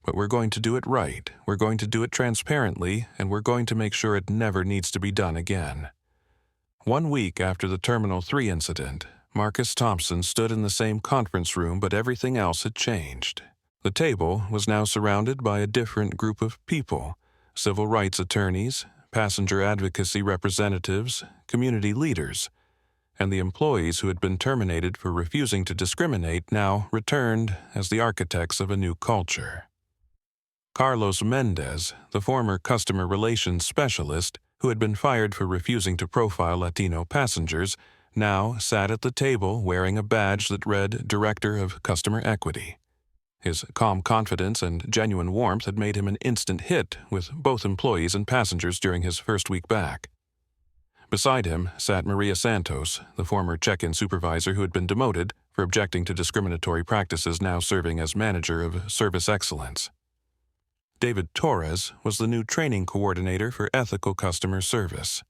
But we're going to do it right, we're going to do it transparently, and we're going to make sure it never needs to be done again. 1 week after the Terminal 3 incident, Marcus Thompson stood in the same conference room, but everything else had changed. The table was now surrounded by a different group of people: civil rights attorneys, passenger advocacy representatives, community leaders, and the employees who had been terminated for refusing to discriminate now returned as the architects of a new culture. Carlos Mendez, the former customer relations specialist who had been fired for refusing to profile Latino passengers, now sat at the table wearing a badge that read Director of Customer Equity. His calm confidence and genuine warmth had made him an instant hit with both employees and passengers during his first week back. Beside him sat Maria Santos, the former check-in supervisor who had been demoted for objecting to discriminatory practices, now serving as manager of service excellence. David Torres was the new training coordinator for ethical customer service.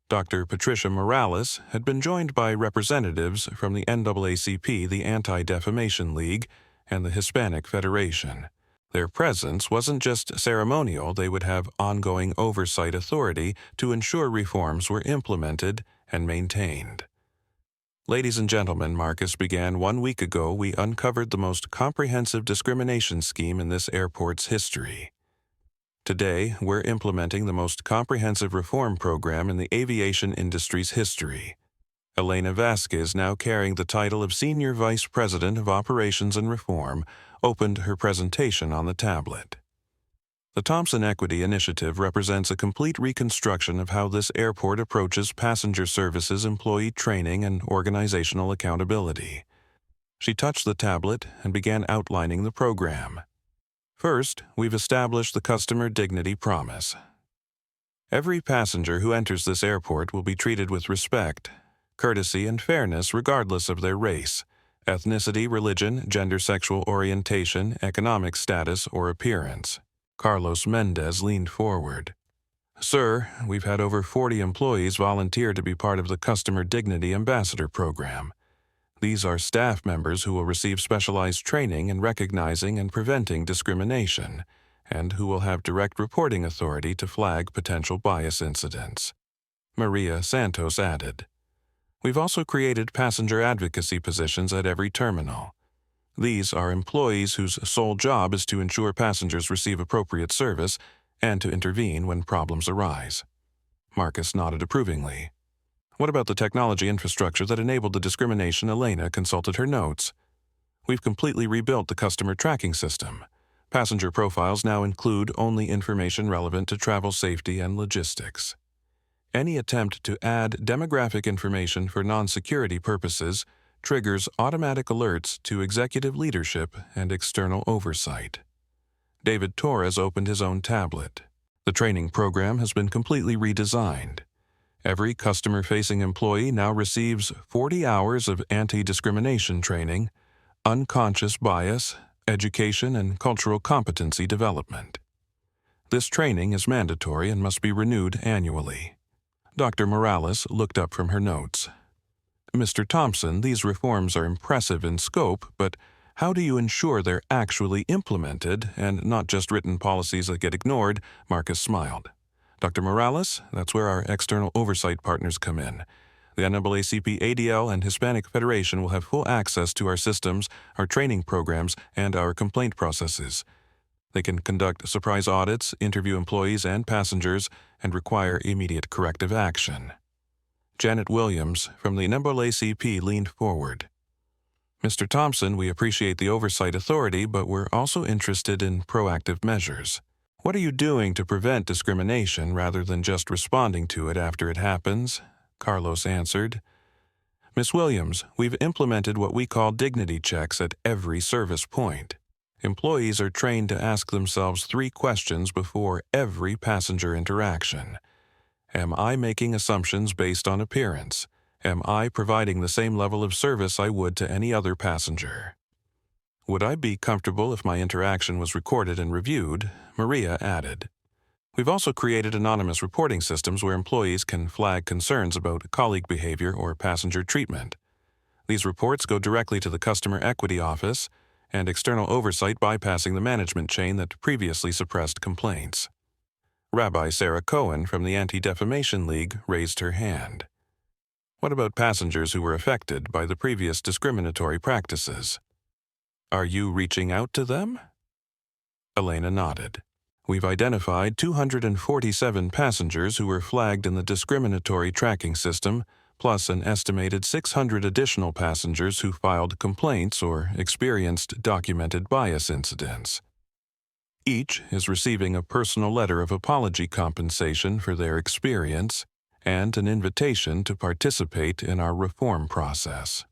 Dr. Patricia Morales had been joined by representatives from the NAACP, the Anti-Defamation League, and the Hispanic Federation. Their presence wasn't just ceremonial, they would have ongoing oversight authority to ensure reforms were implemented and maintained. Ladies and gentlemen, Marcus began, 1 week ago we uncovered the most comprehensive discrimination scheme in this airport's history. Today, we're implementing the most comprehensive reform program in the aviation industry's history. Elena Vasquez, now carrying the title of Senior Vice President of Operations and Reform, opened her presentation on the tablet. The Thompson Equity Initiative represents a complete reconstruction of how this airport approaches passenger services, employee training, and organizational accountability. She touched the tablet and began outlining the program. First, we've established the Customer Dignity Promise. Every passenger who enters this airport will be treated with respect, courtesy, and fairness regardless of their race, ethnicity, religion, gender, sexual orientation, economic status, or appearance. Carlos Mendez leaned forward. Sir, we've had over 40 employees volunteer to be part of the Customer Dignity Ambassador Program. These are staff members who will receive specialized training in recognizing and preventing discrimination, and who will have direct reporting authority to flag potential bias incidents. Maria Santos added. We've also created passenger advocacy positions at every terminal. These are employees whose sole job is to ensure passengers receive appropriate service and to intervene when problems arise. Marcus nodded approvingly. What about the technology infrastructure that enabled the discrimination? Elena consulted her notes. We've completely rebuilt the customer tracking system. Passenger profiles now include only information relevant to travel safety and logistics. Any attempt to add demographic information for non-security purposes triggers automatic alerts to executive leadership and external oversight. David Torres opened his own tablet. The training program has been completely redesigned. Every customer-facing employee now receives 40 hours of anti-discrimination training, unconscious bias, education, and cultural competency development. This training is mandatory and must be renewed annually. Dr. Morales looked up from her notes. Mr. Thompson, these reforms are impressive in scope, but how do you ensure they're actually implemented and not just written policies that get ignored? Marcus smiled. Dr. Morales, that's where our external oversight partners come in. The NAACP ADL and Hispanic Federation will have full access to our systems, our training programs, and our complaint processes. They can conduct surprise audits, interview employees and passengers, and require immediate corrective action. Janet Williams from the NAACP leaned forward. Mr. Thompson, we appreciate the oversight authority, but we're also interested in proactive measures. What are you doing to prevent discrimination rather than just responding to it after it happens? Carlos answered. Ms. Williams, we've implemented what we call dignity checks at every service point. Employees are trained to ask themselves 3 questions before every passenger interaction. Am I making assumptions based on appearance? Am I providing the same level of service I would to any other passenger? Would I be comfortable if my interaction was recorded and reviewed? Maria added. We've also created anonymous reporting systems where employees can flag concerns about colleague behavior or passenger treatment. These reports go directly to the Customer Equity Office and external oversight bypassing the management chain that previously suppressed complaints. Rabbi Sarah Cohen from the Anti-Defamation League raised her hand. What about passengers who were affected by the previous discriminatory practices? Are you reaching out to them? Elena nodded. We've identified 247 passengers who were flagged in the discriminatory tracking system, plus an estimated 600 additional passengers who filed complaints or experienced documented bias incidents. Each is receiving a personal letter of apology compensation for their experience and an invitation to participate in our reform process.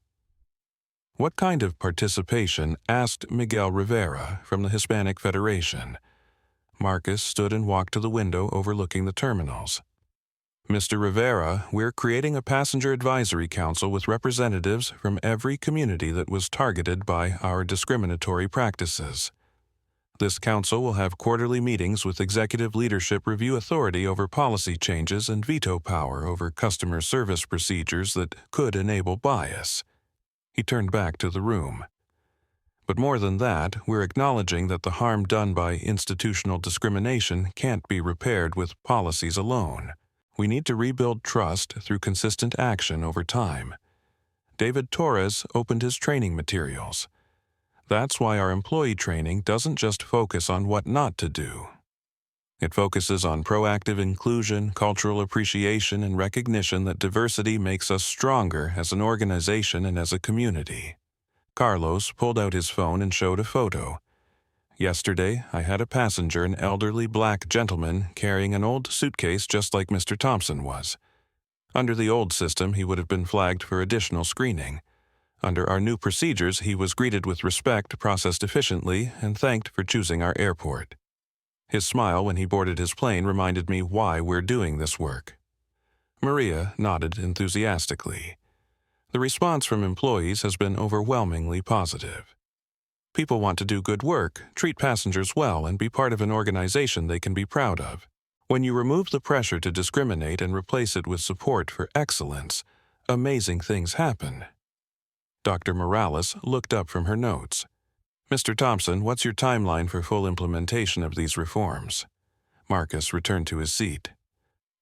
What kind of participation? Asked Miguel Rivera from the Hispanic Federation. Marcus stood and walked to the window overlooking the terminals. Mr. Rivera, we're creating a passenger advisory council with representatives from every community that was targeted by our discriminatory practices. This council will have quarterly meetings with executive leadership review authority over policy changes and veto power over customer service procedures that could enable bias. He turned back to the room. But more than that, we're acknowledging that the harm done by institutional discrimination can't be repaired with policies alone. We need to rebuild trust through consistent action over time. David Torres opened his training materials. That's why our employee training doesn't just focus on what not to do. It focuses on proactive inclusion, cultural appreciation, and recognition that diversity makes us stronger as an organization and as a community. Carlos pulled out his phone and showed a photo. Yesterday, I had a passenger, an elderly black gentleman, carrying an old suitcase just like Mr. Thompson was. Under the old system, he would have been flagged for additional screening. Under our new procedures, he was greeted with respect, processed efficiently, and thanked for choosing our airport. His smile when he boarded his plane reminded me why we're doing this work. Maria nodded enthusiastically. The response from employees has been overwhelmingly positive. People want to do good work, treat passengers well, and be part of an organization they can be proud of. When you remove the pressure to discriminate and replace it with support for excellence, amazing things happen. Dr. Morales looked up from her notes. Mr. Thompson, what's your timeline for full implementation of these reforms? Marcus returned to his seat.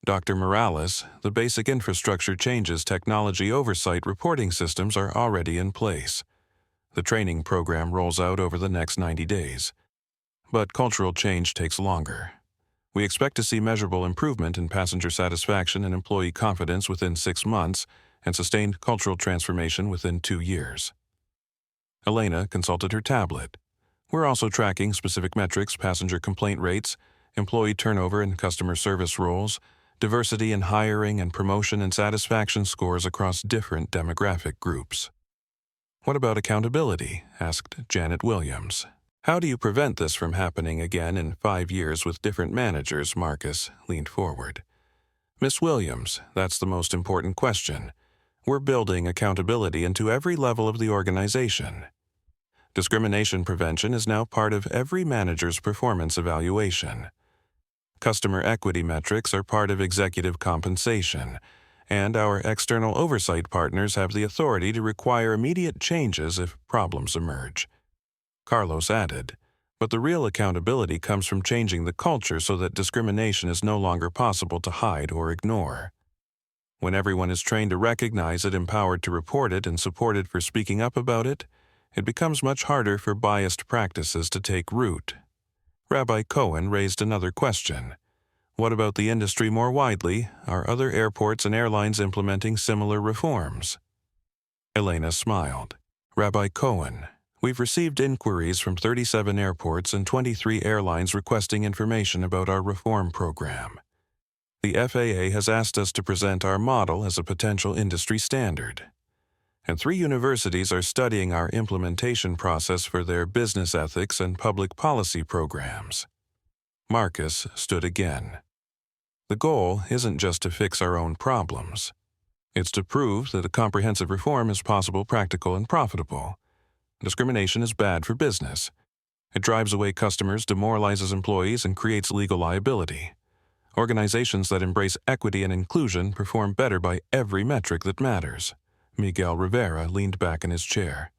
Dr. Morales, the basic infrastructure changes, technology oversight, reporting systems are already in place. The training program rolls out over the next 90 days. But cultural change takes longer. We expect to see measurable improvement in passenger satisfaction and employee confidence within 6 months and sustained cultural transformation within 2 years. Elena consulted her tablet. We're also tracking specific metrics, passenger complaint rates, employee turnover and customer service roles, diversity in hiring and promotion and satisfaction scores across different demographic groups. What about accountability? Asked Janet Williams. How do you prevent this from happening again in 5 years with different managers? Marcus leaned forward. Miss Williams, that's the most important question. We're building accountability into every level of the organization. Discrimination prevention is now part of every manager's performance evaluation. Customer equity metrics are part of executive compensation, and our external oversight partners have the authority to require immediate changes if problems emerge. Carlos added, but the real accountability comes from changing the culture so that discrimination is no longer possible to hide or ignore. When everyone is trained to recognize it, empowered to report it, and supported for speaking up about it, it becomes much harder for biased practices to take root. Rabbi Cohen raised another question. What about the industry more widely? Are other airports and airlines implementing similar reforms? Elena smiled. Rabbi Cohen, we've received inquiries from 37 airports and 23 airlines requesting information about our reform program. The FAA has asked us to present our model as a potential industry standard. And 3 universities are studying our implementation process for their business ethics and public policy programs. Marcus stood again. The goal isn't just to fix our own problems. It's to prove that a comprehensive reform is possible, practical, and profitable. Discrimination is bad for business. It drives away customers, demoralizes employees, and creates legal liability. Organizations that embrace equity and inclusion perform better by every metric that matters. Miguel Rivera leaned back in his chair.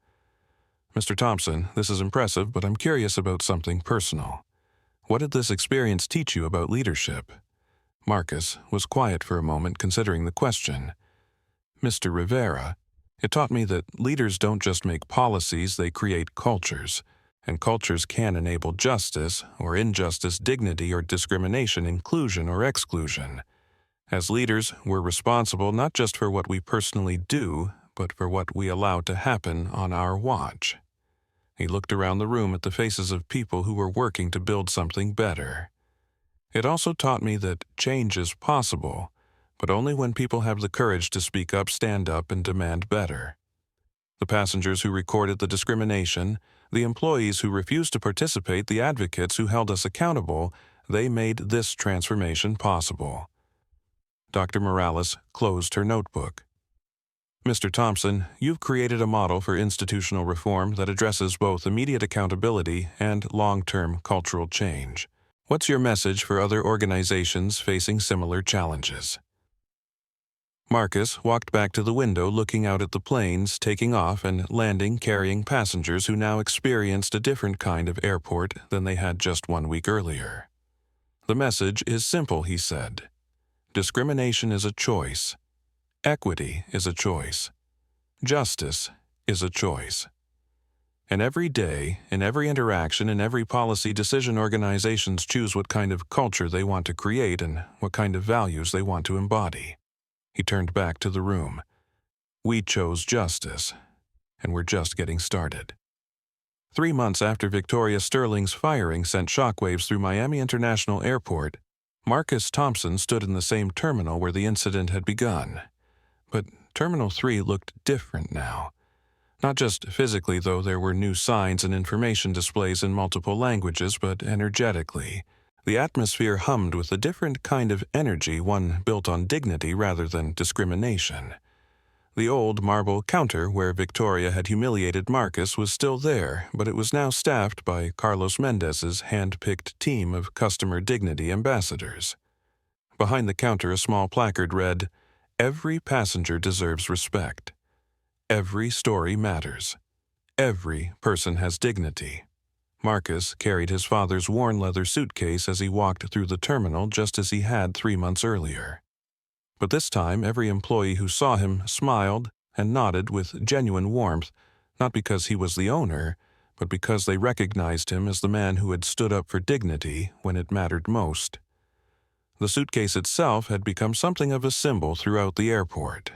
Mr. Thompson, this is impressive, but I'm curious about something personal. What did this experience teach you about leadership? Marcus was quiet for a moment, considering the question. Mr. Rivera, it taught me that leaders don't just make policies, they create cultures. And cultures can enable justice or injustice, dignity or discrimination, inclusion or exclusion. As leaders, we're responsible not just for what we personally do, but for what we allow to happen on our watch. He looked around the room at the faces of people who were working to build something better. It also taught me that change is possible, but only when people have the courage to speak up, stand up, and demand better. The passengers who recorded the discrimination, the employees who refused to participate, the advocates who held us accountable, they made this transformation possible. Dr. Morales closed her notebook. Mr. Thompson, you've created a model for institutional reform that addresses both immediate accountability and long-term cultural change. What's your message for other organizations facing similar challenges? Marcus walked back to the window, looking out at the planes taking off and landing, carrying passengers who now experienced a different kind of airport than they had just 1 week earlier. The message is simple, he said. Discrimination is a choice. Equity is a choice. Justice is a choice. And every day, in every interaction, in every policy decision, organizations choose what kind of culture they want to create and what kind of values they want to embody. He turned back to the room. We chose justice, and we're just getting started. 3 months after Victoria Sterling's firing sent shockwaves through Miami International Airport, Marcus Thompson stood in the same terminal where the incident had begun. But Terminal 3 looked different now. Not just physically, though there were new signs and information displays in multiple languages, but energetically. The atmosphere hummed with a different kind of energy, one built on dignity rather than discrimination. The old marble counter where Victoria had humiliated Marcus was still there, but it was now staffed by Carlos Mendez's hand-picked team of customer dignity ambassadors. Behind the counter, a small placard read, "Every passenger deserves respect. Every story matters. Every person has dignity." Marcus carried his father's worn leather suitcase as he walked through the terminal just as he had 3 months earlier. But this time, every employee who saw him smiled and nodded with genuine warmth, not because he was the owner, but because they recognized him as the man who had stood up for dignity when it mattered most. The suitcase itself had become something of a symbol throughout the airport.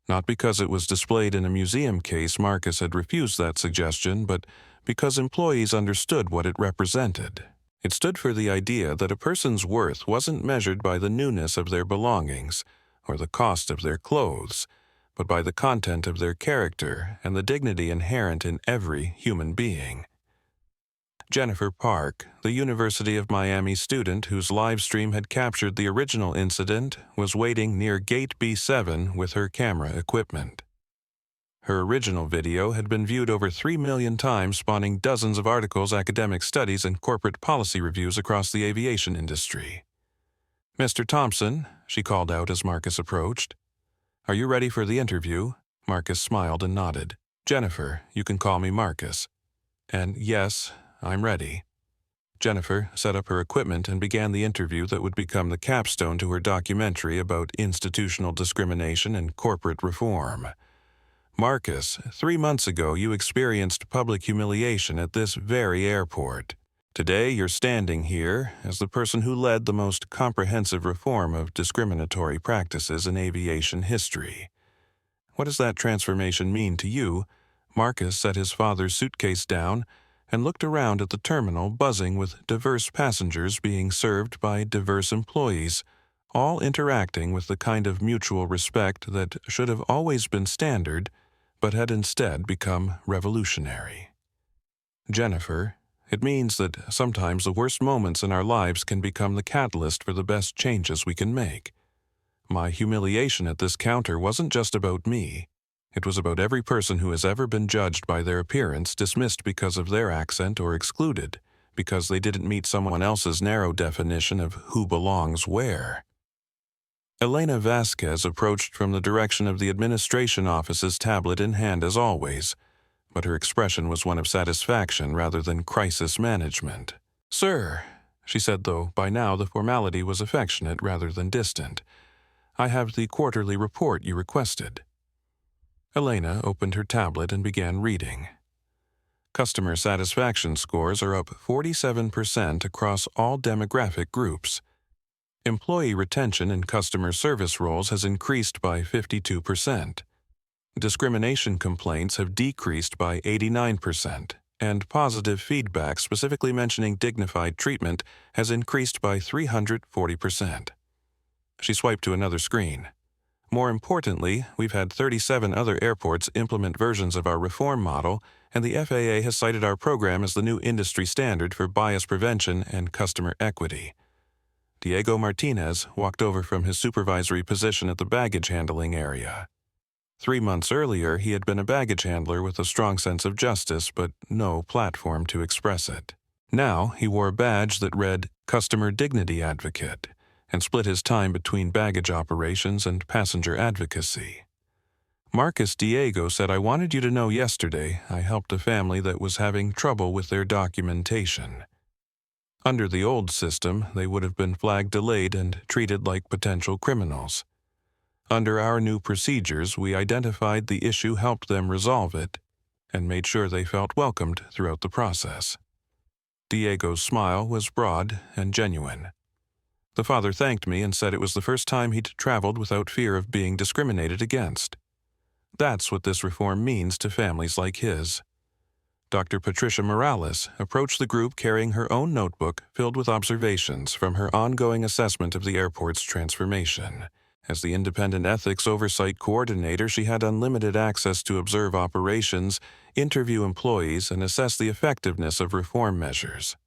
Not because it was displayed in a museum case, Marcus had refused that suggestion, but because employees understood what it represented. It stood for the idea that a person's worth wasn't measured by the newness of their belongings or the cost of their clothes, but by the content of their character and the dignity inherent in every human being. Jennifer Park, the University of Miami student whose live stream had captured the original incident, was waiting near Gate B7 with her camera equipment. Her original video had been viewed over 3 million times, spawning dozens of articles, academic studies, and corporate policy reviews across the aviation industry. "Mr. Thompson," she called out as Marcus approached. "Are you ready for the interview?" Marcus smiled and nodded. "Jennifer, you can call me Marcus." And yes, I'm ready. Jennifer set up her equipment and began the interview that would become the capstone to her documentary about institutional discrimination and corporate reform. "Marcus, 3 months ago you experienced public humiliation at this very airport. Today you're standing here as the person who led the most comprehensive reform of discriminatory practices in aviation history. What does that transformation mean to you?" Marcus set his father's suitcase down and looked around at the terminal, buzzing with diverse passengers being served by diverse employees, all interacting with the kind of mutual respect that should have always been standard, but had instead become revolutionary. "Jennifer, it means that sometimes the worst moments in our lives can become the catalyst for the best changes we can make. My humiliation at this counter wasn't just about me. It was about every person who has ever been judged by their appearance, dismissed because of their accent, or excluded because they didn't meet someone else's narrow definition of who belongs where." Elena Vasquez approached from the direction of the administration office's tablet in hand as always, but her expression was one of satisfaction rather than crisis management. "Sir," she said, though by now the formality was affectionate rather than distant, "I have the quarterly report you requested." Elena opened her tablet and began reading. Customer satisfaction scores are up 47% across all demographic groups. Employee retention in customer service roles has increased by 52%. Discrimination complaints have decreased by 89%, and positive feedback specifically mentioning dignified treatment has increased by 340%. She swiped to another screen. "More importantly, we've had 37 other airports implement versions of our reform model, and the FAA has cited our program as the new industry standard for bias prevention and customer equity." Diego Martinez walked over from his supervisory position at the baggage handling area. 3 months earlier, he had been a baggage handler with a strong sense of justice, but no platform to express it. Now, he wore a badge that read Customer Dignity Advocate, and split his time between baggage operations and passenger advocacy. "Marcus Diego said, I wanted you to know yesterday I helped a family that was having trouble with their documentation. Under the old system, they would have been flagged delayed and treated like potential criminals. Under our new procedures, we identified the issue, helped them resolve it, and made sure they felt welcomed throughout the process. Diego's smile was broad and genuine. The father thanked me and said it was the first time he'd traveled without fear of being discriminated against. That's what this reform means to families like his. Dr. Patricia Morales approached the group carrying her own notebook filled with observations from her ongoing assessment of the airport's transformation. As the independent ethics oversight coordinator, she had unlimited access to observe operations, interview employees, and assess the effectiveness of reform measures.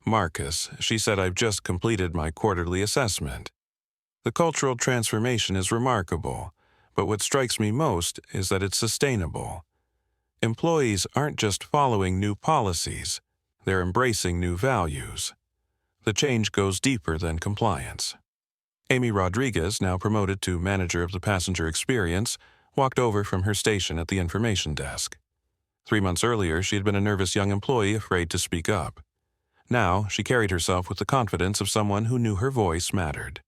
Marcus, she said, I've just completed my quarterly assessment. The cultural transformation is remarkable, but what strikes me most is that it's sustainable. Employees aren't just following new policies, they're embracing new values. The change goes deeper than compliance. Amy Rodriguez, now promoted to manager of the passenger experience, walked over from her station at the information desk. 3 months earlier, she had been a nervous young employee afraid to speak up. Now, she carried herself with the confidence of someone who knew her voice mattered.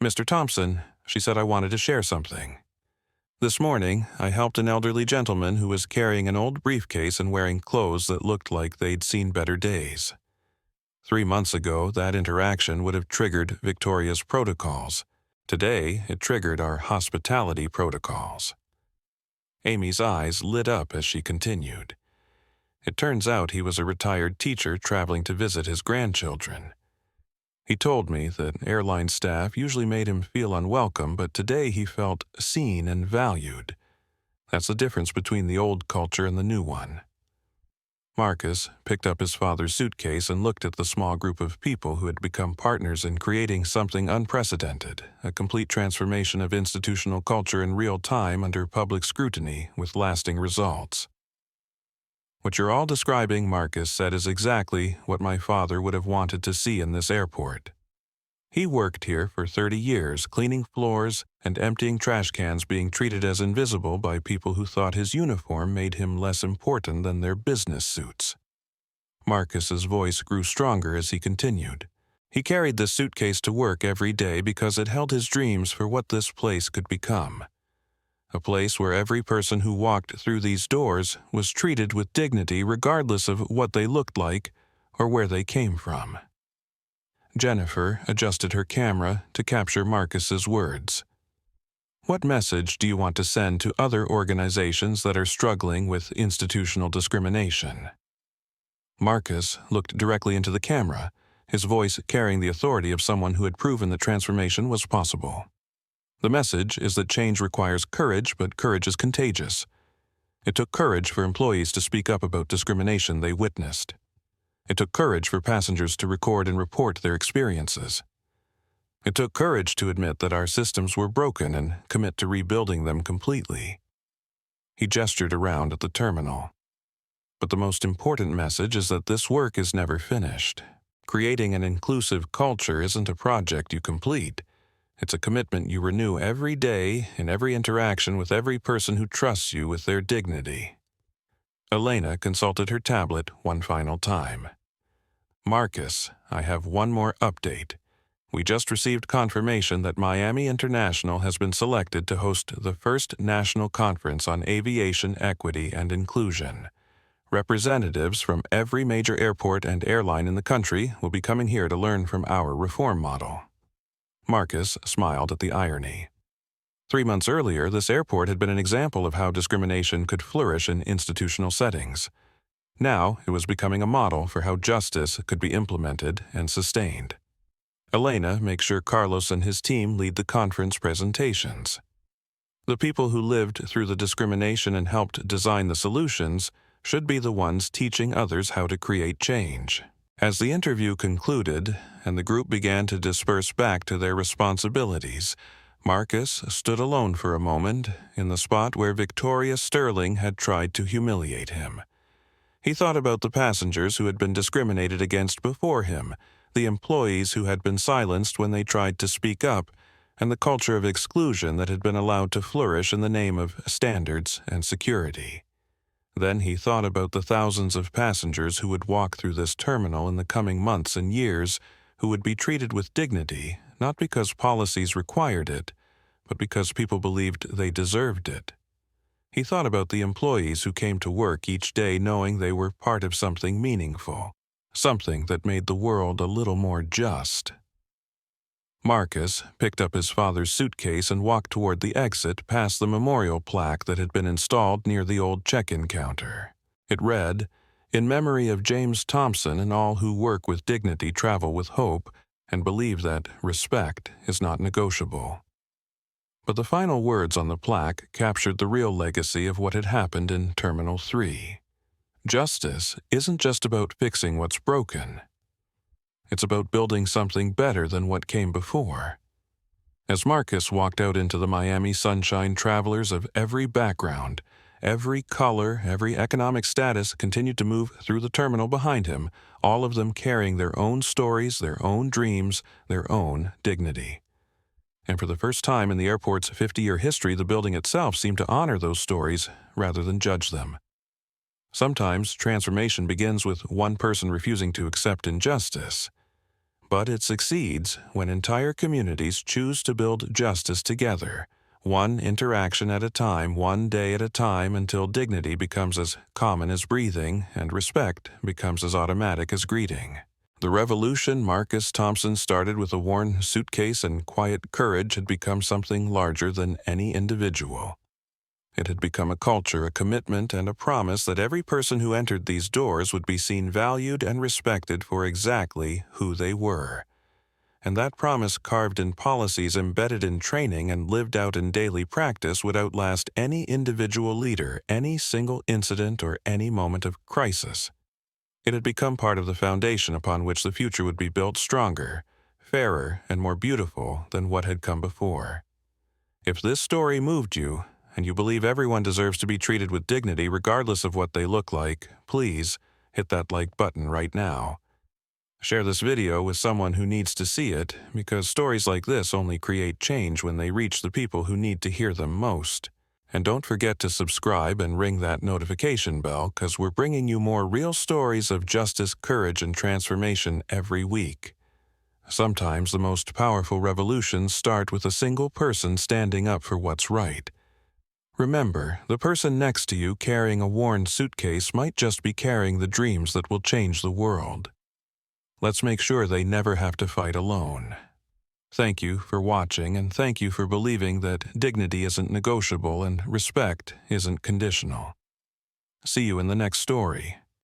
Mr. Thompson, she said, I wanted to share something. This morning, I helped an elderly gentleman who was carrying an old briefcase and wearing clothes that looked like they'd seen better days. 3 months ago, that interaction would have triggered Victoria's protocols. Today, it triggered our hospitality protocols. Amy's eyes lit up as she continued. It turns out he was a retired teacher traveling to visit his grandchildren. He told me that airline staff usually made him feel unwelcome, but today he felt seen and valued. That's the difference between the old culture and the new one. Marcus picked up his father's suitcase and looked at the small group of people who had become partners in creating something unprecedented, a complete transformation of institutional culture in real time under public scrutiny with lasting results. What you're all describing, Marcus said, is exactly what my father would have wanted to see in this airport. He worked here for 30 years, cleaning floors and emptying trash cans, being treated as invisible by people who thought his uniform made him less important than their business suits. Marcus's voice grew stronger as he continued. He carried this suitcase to work every day because it held his dreams for what this place could become. A place where every person who walked through these doors was treated with dignity regardless of what they looked like or where they came from. Jennifer adjusted her camera to capture Marcus's words. What message do you want to send to other organizations that are struggling with institutional discrimination? Marcus looked directly into the camera, his voice carrying the authority of someone who had proven that transformation was possible. The message is that change requires courage, but courage is contagious. It took courage for employees to speak up about discrimination they witnessed. It took courage for passengers to record and report their experiences. It took courage to admit that our systems were broken and commit to rebuilding them completely. He gestured around at the terminal. But the most important message is that this work is never finished. Creating an inclusive culture isn't a project you complete. It's a commitment you renew every day in every interaction with every person who trusts you with their dignity. Elena consulted her tablet one final time. Marcus, I have one more update. We just received confirmation that Miami International has been selected to host the first national conference on aviation equity and inclusion. Representatives from every major airport and airline in the country will be coming here to learn from our reform model. Marcus smiled at the irony. 3 months earlier, this airport had been an example of how discrimination could flourish in institutional settings. Now, it was becoming a model for how justice could be implemented and sustained. Elena makes sure Carlos and his team lead the conference presentations. The people who lived through the discrimination and helped design the solutions should be the ones teaching others how to create change. As the interview concluded and the group began to disperse back to their responsibilities, Marcus stood alone for a moment in the spot where Victoria Sterling had tried to humiliate him. He thought about the passengers who had been discriminated against before him, the employees who had been silenced when they tried to speak up, and the culture of exclusion that had been allowed to flourish in the name of standards and security. Then he thought about the thousands of passengers who would walk through this terminal in the coming months and years, who would be treated with dignity, not because policies required it, but because people believed they deserved it. He thought about the employees who came to work each day knowing they were part of something meaningful, something that made the world a little more just. Marcus picked up his father's suitcase and walked toward the exit past the memorial plaque that had been installed near the old check-in counter. It read, "In memory of James Thompson and all who work with dignity, travel with hope, and believe that respect is not negotiable." But the final words on the plaque captured the real legacy of what had happened in Terminal 3. Justice isn't just about fixing what's broken. It's about building something better than what came before. As Marcus walked out into the Miami sunshine, travelers of every background, every color, every economic status continued to move through the terminal behind him, all of them carrying their own stories, their own dreams, their own dignity. And for the first time in the airport's 50-year history, the building itself seemed to honor those stories rather than judge them. Sometimes transformation begins with one person refusing to accept injustice. But it succeeds when entire communities choose to build justice together, one interaction at a time, one day at a time, until dignity becomes as common as breathing and respect becomes as automatic as greeting. The revolution Marcus Thompson started with a worn suitcase and quiet courage had become something larger than any individual. It had become a culture, a commitment, and a promise that every person who entered these doors would be seen valued and respected for exactly who they were. And that promise, carved in policies, embedded in training, and lived out in daily practice, would outlast any individual leader, any single incident, or any moment of crisis. It had become part of the foundation upon which the future would be built stronger, fairer, and more beautiful than what had come before. If this story moved you, and you believe everyone deserves to be treated with dignity regardless of what they look like, please hit that like button right now. Share this video with someone who needs to see it, because stories like this only create change when they reach the people who need to hear them most. And don't forget to subscribe and ring that notification bell, because we're bringing you more real stories of justice, courage, and transformation every week. Sometimes the most powerful revolutions start with a single person standing up for what's right. Remember, the person next to you carrying a worn suitcase might just be carrying the dreams that will change the world. Let's make sure they never have to fight alone. Thank you for watching, and thank you for believing that dignity isn't negotiable and respect isn't conditional. See you in the next story.